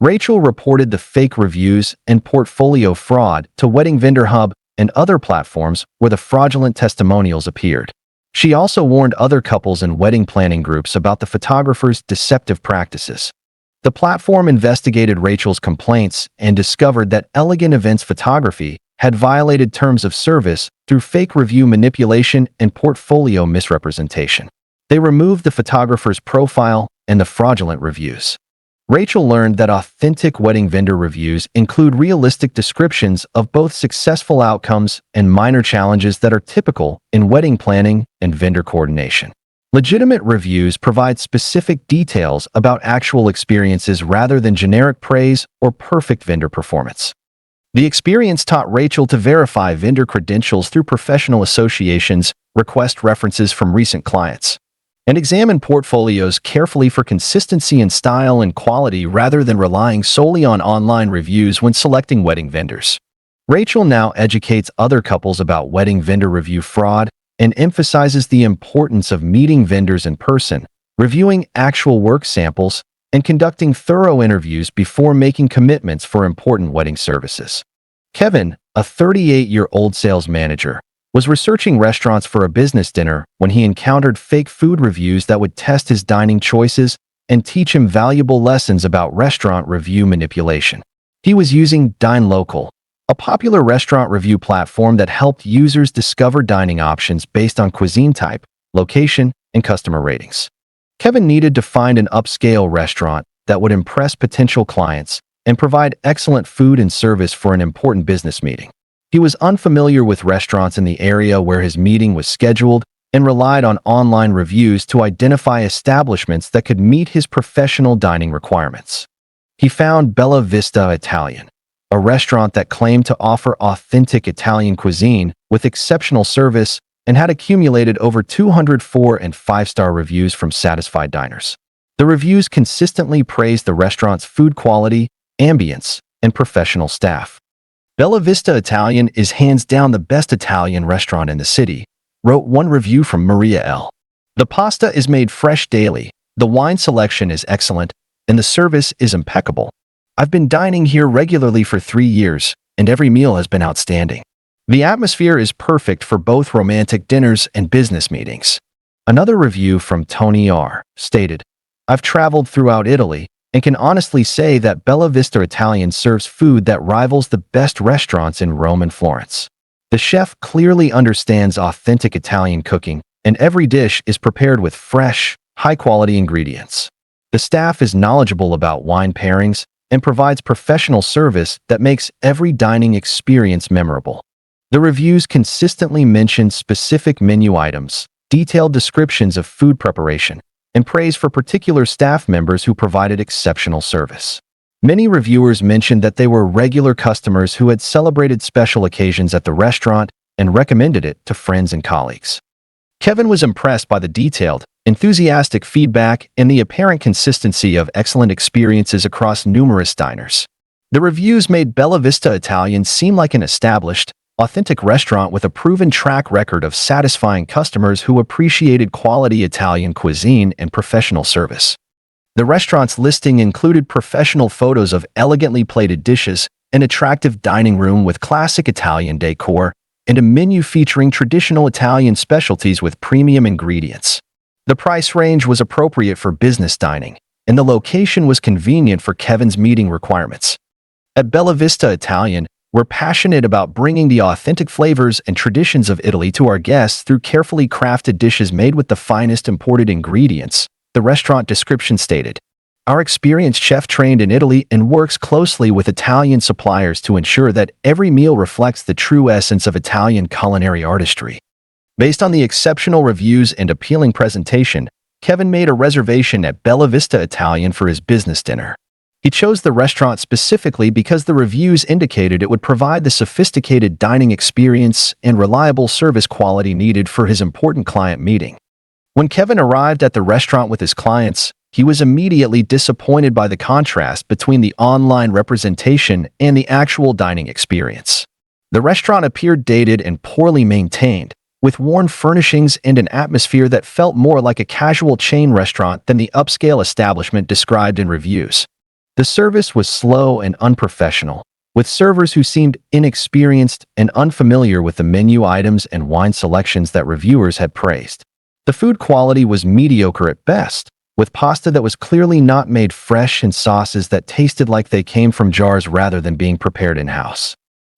Rachel reported the fake reviews and portfolio fraud to Wedding Vendor Hub and other platforms where the fraudulent testimonials appeared. She also warned other couples and wedding planning groups about the photographer's deceptive practices. The platform investigated Rachel's complaints and discovered that Elegant Events Photography had violated terms of service through fake review manipulation and portfolio misrepresentation. They removed the photographer's profile and the fraudulent reviews. Rachel learned that authentic wedding vendor reviews include realistic descriptions of both successful outcomes and minor challenges that are typical in wedding planning and vendor coordination. Legitimate reviews provide specific details about actual experiences rather than generic praise or perfect vendor performance. The experience taught Rachel to verify vendor credentials through professional associations, request references from recent clients, and examine portfolios carefully for consistency in style and quality rather than relying solely on online reviews when selecting wedding vendors. Rachel now educates other couples about wedding vendor review fraud and emphasizes the importance of meeting vendors in person, reviewing actual work samples, and conducting thorough interviews before making commitments for important wedding services. Kevin, a 38-year-old sales manager, was researching restaurants for a business dinner when he encountered fake food reviews that would test his dining choices and teach him valuable lessons about restaurant review manipulation. He was using Dine Local, a popular restaurant review platform that helped users discover dining options based on cuisine type, location, and customer ratings. Kevin needed to find an upscale restaurant that would impress potential clients and provide excellent food and service for an important business meeting. He was unfamiliar with restaurants in the area where his meeting was scheduled and relied on online reviews to identify establishments that could meet his professional dining requirements. He found Bella Vista Italian, a restaurant that claimed to offer authentic Italian cuisine with exceptional service and had accumulated over 200 4- and 5-star reviews from satisfied diners. The reviews consistently praised the restaurant's food quality, ambience, and professional staff. Bella Vista Italian is hands down the best Italian restaurant in the city, wrote one review from Maria L. The pasta is made fresh daily, the wine selection is excellent, and the service is impeccable. I've been dining here regularly for 3 years, and every meal has been outstanding. The atmosphere is perfect for both romantic dinners and business meetings. Another review from Tony R. stated, I've traveled throughout Italy and can honestly say that Bella Vista Italian serves food that rivals the best restaurants in Rome and Florence. The chef clearly understands authentic Italian cooking, and every dish is prepared with fresh, high-quality ingredients. The staff is knowledgeable about wine pairings and provides professional service that makes every dining experience memorable. The reviews consistently mention specific menu items, detailed descriptions of food preparation, and praise for particular staff members who provided exceptional service. Many reviewers mentioned that they were regular customers who had celebrated special occasions at the restaurant and recommended it to friends and colleagues. Kevin was impressed by the detailed, enthusiastic feedback and the apparent consistency of excellent experiences across numerous diners. The reviews made Bella Vista Italian seem like an established, authentic restaurant with a proven track record of satisfying customers who appreciated quality Italian cuisine and professional service. The restaurant's listing included professional photos of elegantly plated dishes, an attractive dining room with classic Italian decor, and a menu featuring traditional Italian specialties with premium ingredients. The price range was appropriate for business dining, and the location was convenient for Kevin's meeting requirements. At Bella Vista Italian, we're passionate about bringing the authentic flavors and traditions of Italy to our guests through carefully crafted dishes made with the finest imported ingredients, the restaurant description stated. Our experienced chef trained in Italy and works closely with Italian suppliers to ensure that every meal reflects the true essence of Italian culinary artistry. Based on the exceptional reviews and appealing presentation, Kevin made a reservation at Bella Vista Italian for his business dinner. He chose the restaurant specifically because the reviews indicated it would provide the sophisticated dining experience and reliable service quality needed for his important client meeting. When Kevin arrived at the restaurant with his clients, he was immediately disappointed by the contrast between the online representation and the actual dining experience. The restaurant appeared dated and poorly maintained, with worn furnishings and an atmosphere that felt more like a casual chain restaurant than the upscale establishment described in reviews. The service was slow and unprofessional, with servers who seemed inexperienced and unfamiliar with the menu items and wine selections that reviewers had praised. The food quality was mediocre at best, with pasta that was clearly not made fresh and sauces that tasted like they came from jars rather than being prepared in-house.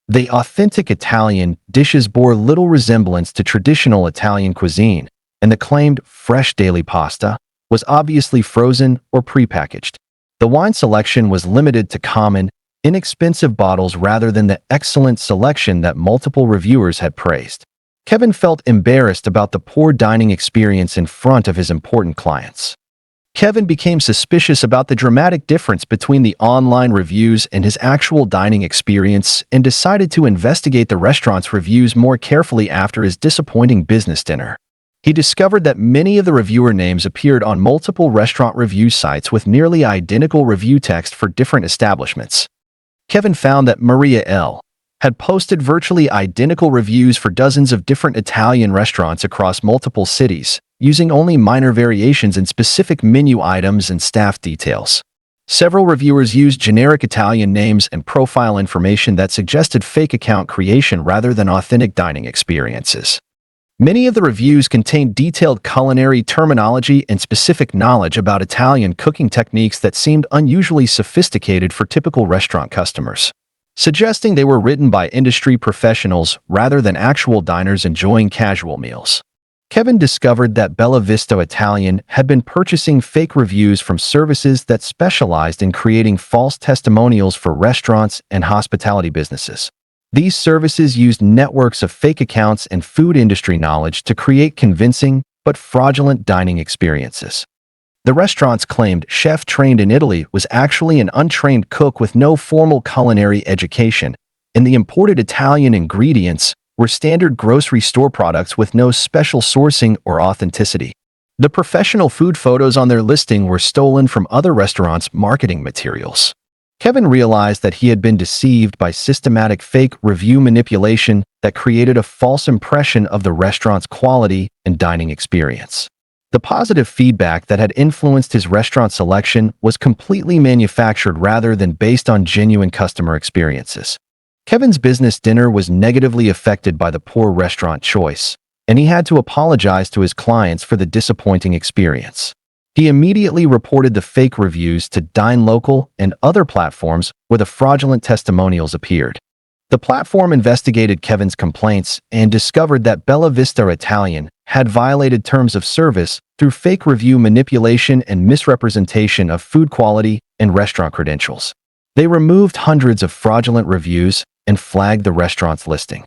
The authentic Italian dishes bore little resemblance to traditional Italian cuisine, and the claimed fresh daily pasta was obviously frozen or prepackaged. The wine selection was limited to common, inexpensive bottles rather than the excellent selection that multiple reviewers had praised. Kevin felt embarrassed about the poor dining experience in front of his important clients. Kevin became suspicious about the dramatic difference between the online reviews and his actual dining experience and decided to investigate the restaurant's reviews more carefully after his disappointing business dinner. He discovered that many of the reviewer names appeared on multiple restaurant review sites with nearly identical review text for different establishments. Kevin found that Maria L. had posted virtually identical reviews for dozens of different Italian restaurants across multiple cities, using only minor variations in specific menu items and staff details. Several reviewers used generic Italian names and profile information that suggested fake account creation rather than authentic dining experiences. Many of the reviews contained detailed culinary terminology and specific knowledge about Italian cooking techniques that seemed unusually sophisticated for typical restaurant customers, suggesting they were written by industry professionals rather than actual diners enjoying casual meals. Kevin discovered that Bella Vista Italian had been purchasing fake reviews from services that specialized in creating false testimonials for restaurants and hospitality businesses. These services used networks of fake accounts and food industry knowledge to create convincing but fraudulent dining experiences. The restaurants claimed chef trained in Italy was actually an untrained cook with no formal culinary education, and the imported Italian ingredients were standard grocery store products with no special sourcing or authenticity. The professional food photos on their listing were stolen from other restaurants' marketing materials. Kevin realized that he had been deceived by systematic fake review manipulation that created a false impression of the restaurant's quality and dining experience. The positive feedback that had influenced his restaurant selection was completely manufactured rather than based on genuine customer experiences. Kevin's business dinner was negatively affected by the poor restaurant choice, and he had to apologize to his clients for the disappointing experience. He immediately reported the fake reviews to Dine Local and other platforms where the fraudulent testimonials appeared. The platform investigated Kevin's complaints and discovered that Bella Vista Italian had violated terms of service through fake review manipulation and misrepresentation of food quality and restaurant credentials. They removed hundreds of fraudulent reviews and flagged the restaurant's listing.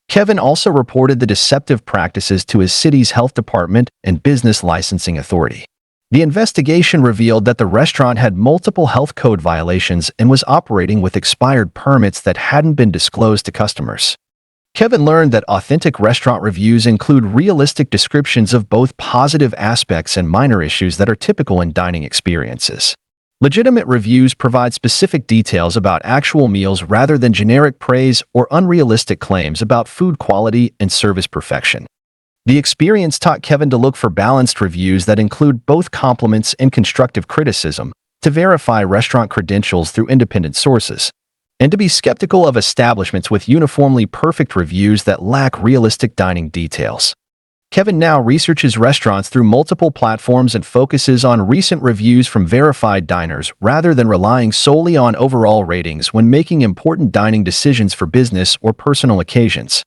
Kevin also reported the deceptive practices to his city's health department and business licensing authority. The investigation revealed that the restaurant had multiple health code violations and was operating with expired permits that hadn't been disclosed to customers. Kevin learned that authentic restaurant reviews include realistic descriptions of both positive aspects and minor issues that are typical in dining experiences. Legitimate reviews provide specific details about actual meals rather than generic praise or unrealistic claims about food quality and service perfection. The experience taught Kevin to look for balanced reviews that include both compliments and constructive criticism, to verify restaurant credentials through independent sources, and to be skeptical of establishments with uniformly perfect reviews that lack realistic dining details. Kevin now researches restaurants through multiple platforms and focuses on recent reviews from verified diners rather than relying solely on overall ratings when making important dining decisions for business or personal occasions.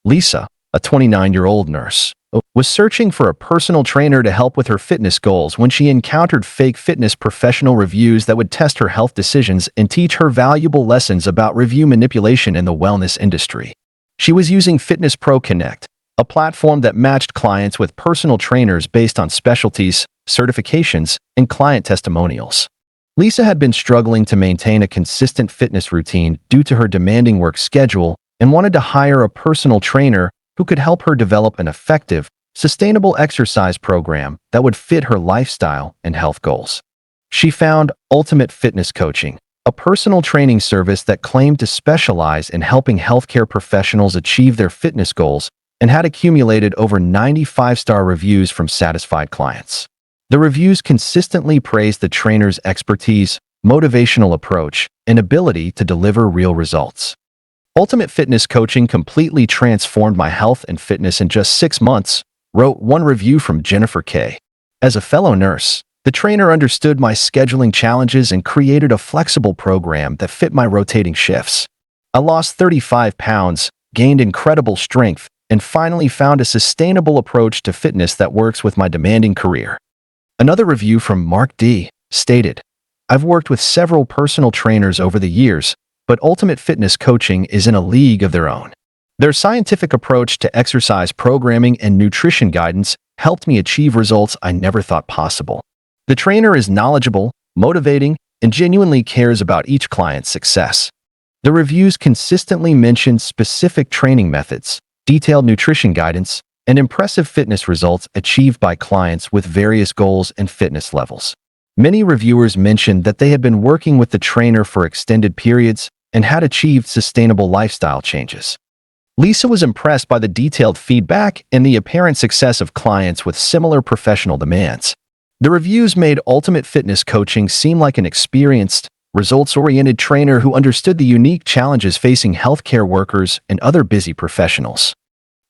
Lisa, a 29-year-old nurse, was searching for a personal trainer to help with her fitness goals when she encountered fake fitness professional reviews that would test her health decisions and teach her valuable lessons about review manipulation in the wellness industry. She was using Fitness Pro Connect, a platform that matched clients with personal trainers based on specialties, certifications, and client testimonials. Lisa had been struggling to maintain a consistent fitness routine due to her demanding work schedule and wanted to hire a personal trainer who could help her develop an effective, sustainable exercise program that would fit her lifestyle and health goals. She found Ultimate Fitness Coaching, a personal training service that claimed to specialize in helping healthcare professionals achieve their fitness goals and had accumulated over 95-star reviews from satisfied clients. The reviews consistently praised the trainer's expertise, motivational approach, and ability to deliver real results. Ultimate Fitness Coaching completely transformed my health and fitness in just 6 months, wrote one review from Jennifer K. As a fellow nurse, the trainer understood my scheduling challenges and created a flexible program that fit my rotating shifts. I lost 35 pounds, gained incredible strength, and finally found a sustainable approach to fitness that works with my demanding career. Another review from Mark D. stated, I've worked with several personal trainers over the years, but Ultimate Fitness Coaching is in a league of their own. Their scientific approach to exercise programming and nutrition guidance helped me achieve results I never thought possible. The trainer is knowledgeable, motivating, and genuinely cares about each client's success. The reviews consistently mention specific training methods, detailed nutrition guidance, and impressive fitness results achieved by clients with various goals and fitness levels. Many reviewers mentioned that they had been working with the trainer for extended periods and had achieved sustainable lifestyle changes. Lisa was impressed by the detailed feedback and the apparent success of clients with similar professional demands. The reviews made Ultimate Fitness Coaching seem like an experienced, results-oriented trainer who understood the unique challenges facing healthcare workers and other busy professionals.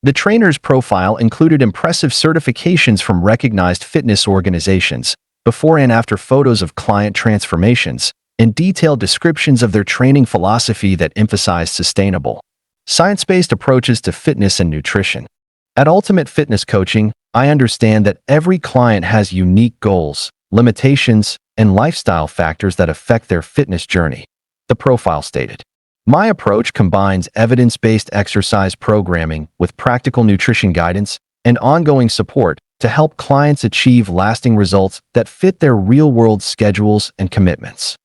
The trainer's profile included impressive certifications from recognized fitness organizations, before and after photos of client transformations, and detailed descriptions of their training philosophy that emphasized sustainable, science-based approaches to fitness and nutrition. At Ultimate Fitness Coaching, I understand that every client has unique goals, limitations, and lifestyle factors that affect their fitness journey, the profile stated. My approach combines evidence-based exercise programming with practical nutrition guidance and ongoing support to help clients achieve lasting results that fit their real-world schedules and commitments.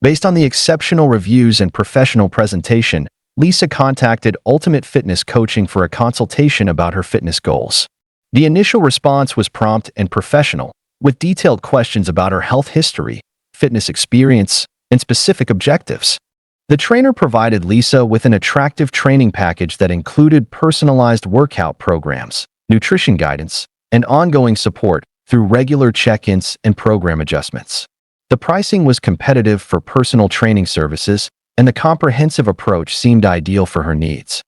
Based on the exceptional reviews and professional presentation, Lisa contacted Ultimate Fitness Coaching for a consultation about her fitness goals. The initial response was prompt and professional, with detailed questions about her health history, fitness experience, and specific objectives. The trainer provided Lisa with an attractive training package that included personalized workout programs, nutrition guidance, and ongoing support through regular check-ins and program adjustments. The pricing was competitive for personal training services, and the comprehensive approach seemed ideal for her needs.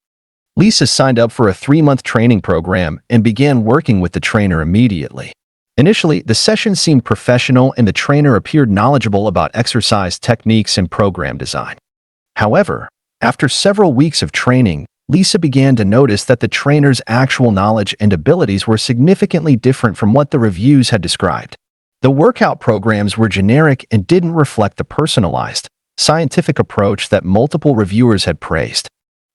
Lisa signed up for a 3-month training program and began working with the trainer immediately. Initially, the session seemed professional and the trainer appeared knowledgeable about exercise techniques and program design. However, after several weeks of training, Lisa began to notice that the trainer's actual knowledge and abilities were significantly different from what the reviews had described. The workout programs were generic and didn't reflect the personalized, scientific approach that multiple reviewers had praised.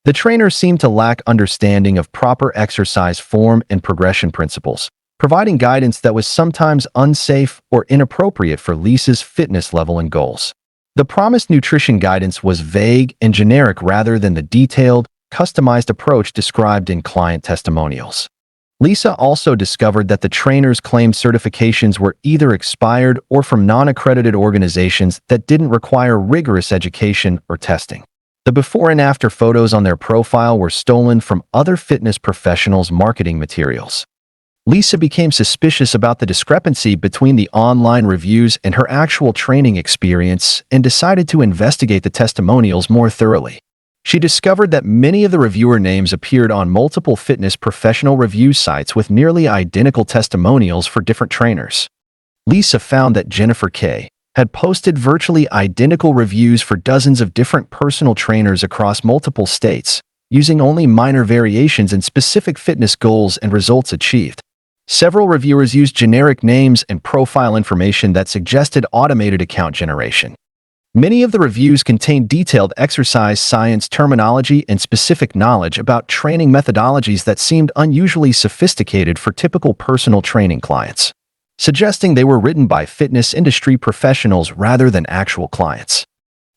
The trainer seemed to lack understanding of proper exercise form and progression principles, providing guidance that was sometimes unsafe or inappropriate for Lisa's fitness level and goals. The promised nutrition guidance was vague and generic rather than the detailed, customized approach described in client testimonials. Lisa also discovered that the trainer's claimed certifications were either expired or from non-accredited organizations that didn't require rigorous education or testing. The before and after photos on their profile were stolen from other fitness professionals' marketing materials. Lisa became suspicious about the discrepancy between the online reviews and her actual training experience and decided to investigate the testimonials more thoroughly. She discovered that many of the reviewer names appeared on multiple fitness professional review sites with nearly identical testimonials for different trainers. Lisa found that Jennifer K. had posted virtually identical reviews for dozens of different personal trainers across multiple states, using only minor variations in specific fitness goals and results achieved. Several reviewers used generic names and profile information that suggested automated account generation. Many of the reviews contained detailed exercise science terminology and specific knowledge about training methodologies that seemed unusually sophisticated for typical personal training clients, suggesting they were written by fitness industry professionals rather than actual clients.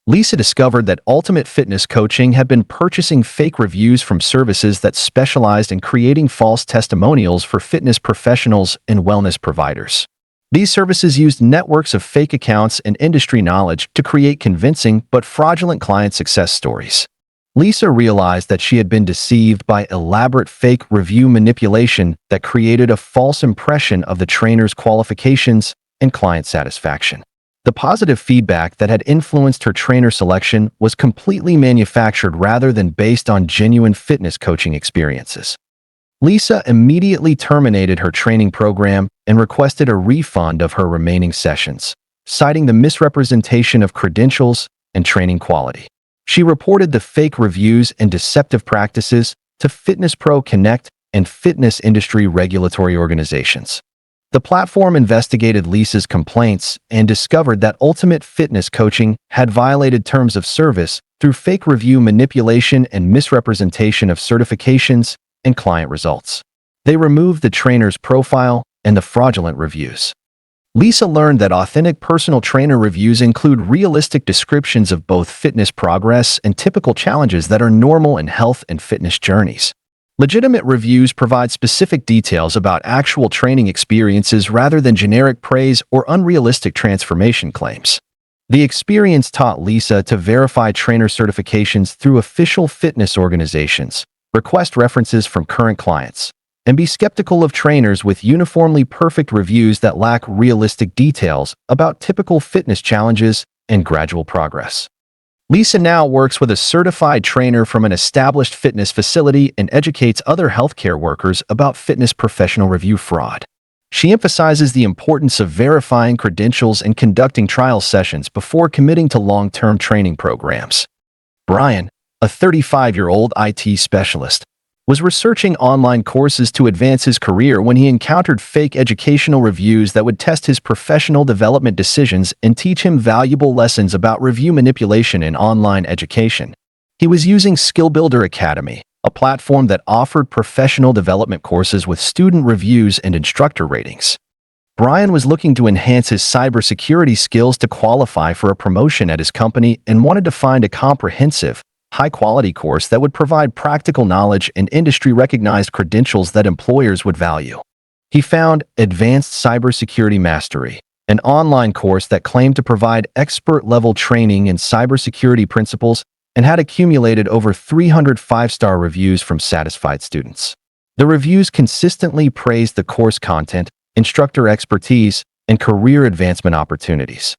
Lisa discovered that Ultimate Fitness Coaching had been purchasing fake reviews from services that specialized in creating false testimonials for fitness professionals and wellness providers. These services used networks of fake accounts and industry knowledge to create convincing but fraudulent client success stories. Lisa realized that she had been deceived by elaborate fake review manipulation that created a false impression of the trainer's qualifications and client satisfaction. The positive feedback that had influenced her trainer selection was completely manufactured rather than based on genuine fitness coaching experiences. Lisa immediately terminated her training program and requested a refund of her remaining sessions, citing the misrepresentation of credentials and training quality. She reported the fake reviews and deceptive practices to Fitness Pro Connect and fitness industry regulatory organizations. The platform investigated Lisa's complaints and discovered that Ultimate Fitness Coaching had violated terms of service through fake review manipulation and misrepresentation of certifications and client results. They removed the trainer's profile and the fraudulent reviews. Lisa learned that authentic personal trainer reviews include realistic descriptions of both fitness progress and typical challenges that are normal in health and fitness journeys. Legitimate reviews provide specific details about actual training experiences rather than generic praise or unrealistic transformation claims. The experience taught Lisa to verify trainer certifications through official fitness organizations, request references from current clients, and be skeptical of trainers with uniformly perfect reviews that lack realistic details about typical fitness challenges and gradual progress. Lisa now works with a certified trainer from an established fitness facility and educates other healthcare workers about fitness professional review fraud. She emphasizes the importance of verifying credentials and conducting trial sessions before committing to long-term training programs. Brian, a 35-year-old IT specialist, was researching online courses to advance his career when he encountered fake educational reviews that would test his professional development decisions and teach him valuable lessons about review manipulation in online education. He was using Skill Builder Academy, a platform that offered professional development courses with student reviews and instructor ratings. Brian was looking to enhance his cybersecurity skills to qualify for a promotion at his company and wanted to find a comprehensive, high-quality course that would provide practical knowledge and industry-recognized credentials that employers would value. He found Advanced Cybersecurity Mastery, an online course that claimed to provide expert-level training in cybersecurity principles and had accumulated over 300 five-star reviews from satisfied students. The reviews consistently praised the course content, instructor expertise, and career advancement opportunities.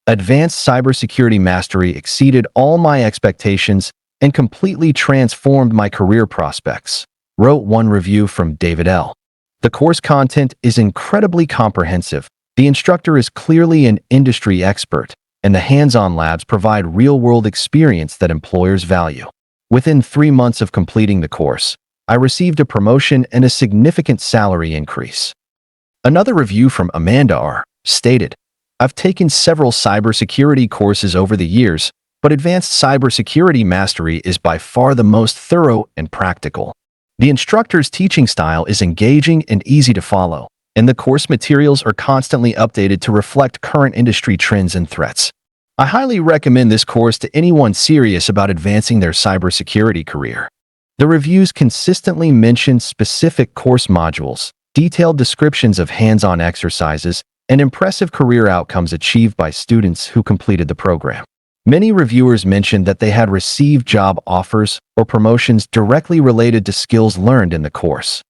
Advanced Cybersecurity Mastery exceeded all my expectations and completely transformed my career prospects, wrote one review from David L. The course content is incredibly comprehensive, the instructor is clearly an industry expert, and the hands-on labs provide real-world experience that employers value. Within 3 months of completing the course, I received a promotion and a significant salary increase. Another review from Amanda R. stated, I've taken several cybersecurity courses over the years, but Advanced Cybersecurity Mastery is by far the most thorough and practical. The instructor's teaching style is engaging and easy to follow, and the course materials are constantly updated to reflect current industry trends and threats. I highly recommend this course to anyone serious about advancing their cybersecurity career. The reviews consistently mention specific course modules, detailed descriptions of hands-on exercises, and impressive career outcomes achieved by students who completed the program. Many reviewers mentioned that they had received job offers or promotions directly related to skills learned in the course.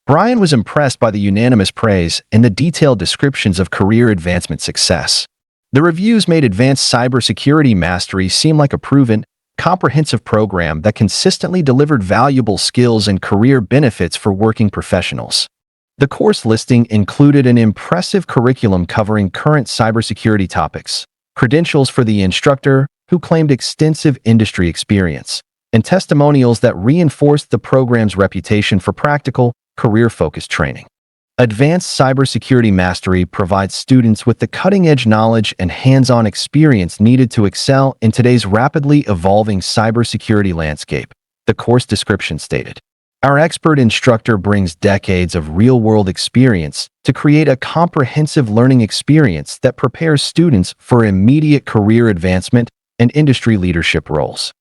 Brian was impressed by the unanimous praise and the detailed descriptions of career advancement success. The reviews made Advanced Cybersecurity Mastery seem like a proven, comprehensive program that consistently delivered valuable skills and career benefits for working professionals. The course listing included an impressive curriculum covering current cybersecurity topics, credentials for the instructor, who claimed extensive industry experience, and testimonials that reinforced the program's reputation for practical, career-focused training. Advanced Cybersecurity Mastery provides students with the cutting-edge knowledge and hands-on experience needed to excel in today's rapidly evolving cybersecurity landscape, the course description stated. Our expert instructor brings decades of real-world experience to create a comprehensive learning experience that prepares students for immediate career advancement and industry leadership roles.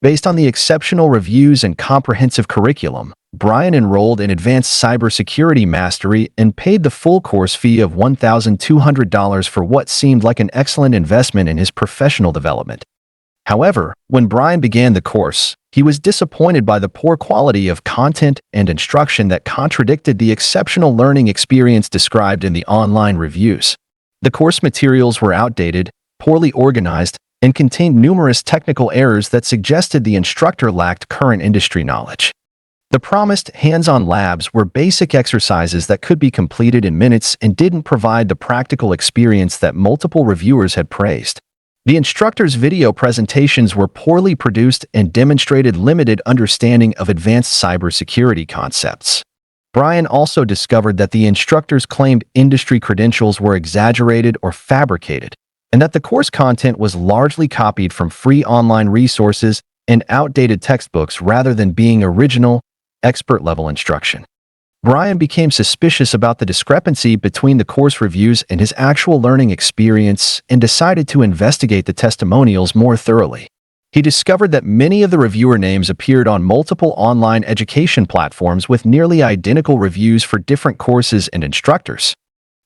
Based on the exceptional reviews and comprehensive curriculum, Brian enrolled in Advanced Cybersecurity Mastery and paid the full course fee of $1,200 for what seemed like an excellent investment in his professional development. However, when Brian began the course, he was disappointed by the poor quality of content and instruction that contradicted the exceptional learning experience described in the online reviews. The course materials were outdated, poorly organized, and contained numerous technical errors that suggested the instructor lacked current industry knowledge. The promised hands-on labs were basic exercises that could be completed in minutes and didn't provide the practical experience that multiple reviewers had praised. The instructor's video presentations were poorly produced and demonstrated limited understanding of advanced cybersecurity concepts. Brian also discovered that the instructors' claimed industry credentials were exaggerated or fabricated, and that the course content was largely copied from free online resources and outdated textbooks rather than being original, expert-level instruction. Brian became suspicious about the discrepancy between the course reviews and his actual learning experience and decided to investigate the testimonials more thoroughly. He discovered that many of the reviewer names appeared on multiple online education platforms with nearly identical reviews for different courses and instructors.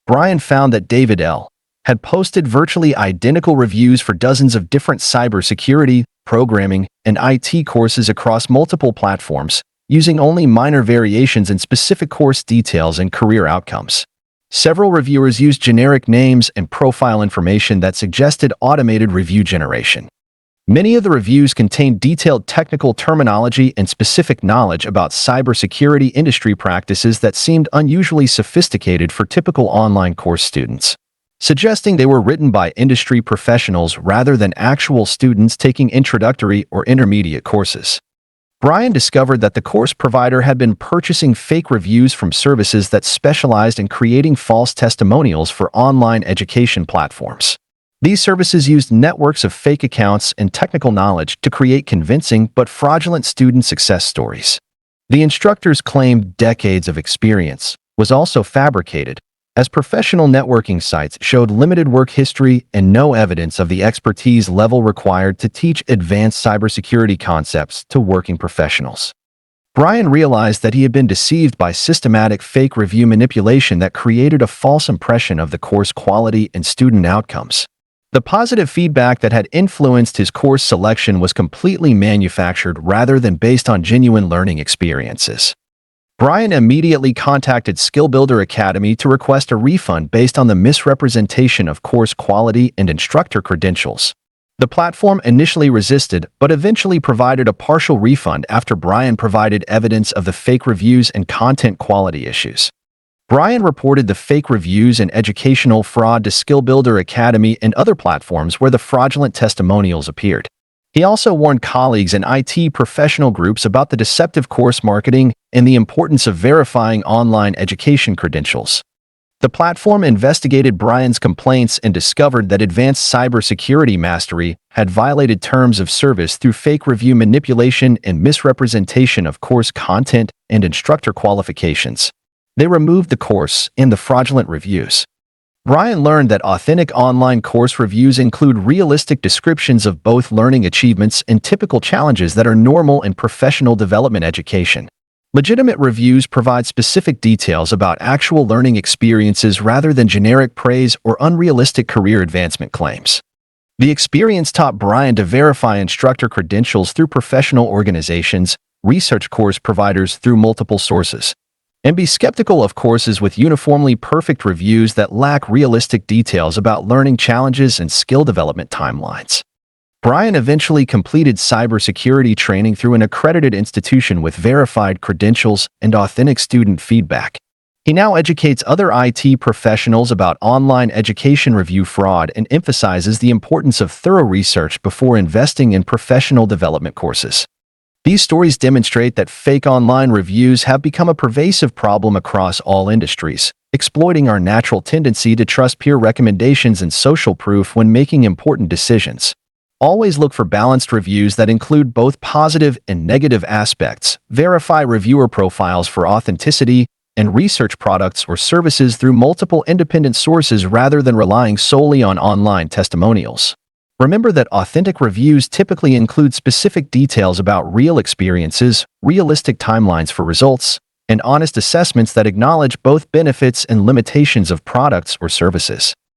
Brian found that David L. had posted virtually identical reviews for dozens of different cybersecurity, programming, and IT courses across multiple platforms, using only minor variations in specific course details and career outcomes. Several reviewers used generic names and profile information that suggested automated review generation. Many of the reviews contained detailed technical terminology and specific knowledge about cybersecurity industry practices that seemed unusually sophisticated for typical online course students, suggesting they were written by industry professionals rather than actual students taking introductory or intermediate courses. Brian discovered that the course provider had been purchasing fake reviews from services that specialized in creating false testimonials for online education platforms. These services used networks of fake accounts and technical knowledge to create convincing but fraudulent student success stories. The instructors' claimed decades of experience was also fabricated, as professional networking sites showed limited work history and no evidence of the expertise level required to teach advanced cybersecurity concepts to working professionals. Brian realized that he had been deceived by systematic fake review manipulation that created a false impression of the course quality and student outcomes. The positive feedback that had influenced his course selection was completely manufactured rather than based on genuine learning experiences. Brian immediately contacted SkillBuilder Academy to request a refund based on the misrepresentation of course quality and instructor credentials. The platform initially resisted, but eventually provided a partial refund after Brian provided evidence of the fake reviews and content quality issues. Brian reported the fake reviews and educational fraud to SkillBuilder Academy and other platforms where the fraudulent testimonials appeared. He also warned colleagues in IT professional groups about the deceptive course marketing and the importance of verifying online education credentials. The platform investigated Brian's complaints and discovered that advanced cybersecurity mastery had violated terms of service through fake review manipulation and misrepresentation of course content and instructor qualifications. They removed the course and the fraudulent reviews. Brian learned that authentic online course reviews include realistic descriptions of both learning achievements and typical challenges that are normal in professional development education. Legitimate reviews provide specific details about actual learning experiences rather than generic praise or unrealistic career advancement claims. The experience taught Brian to verify instructor credentials through professional organizations, research course providers through multiple sources, and be skeptical of courses with uniformly perfect reviews that lack realistic details about learning challenges and skill development timelines. Brian eventually completed cybersecurity training through an accredited institution with verified credentials and authentic student feedback. He now educates other IT professionals about online education review fraud and emphasizes the importance of thorough research before investing in professional development courses. These stories demonstrate that fake online reviews have become a pervasive problem across all industries, exploiting our natural tendency to trust peer recommendations and social proof when making important decisions. Always look for balanced reviews that include both positive and negative aspects, verify reviewer profiles for authenticity, and research products or services through multiple independent sources rather than relying solely on online testimonials. Remember that authentic reviews typically include specific details about real experiences, realistic timelines for results, and honest assessments that acknowledge both benefits and limitations of products or services.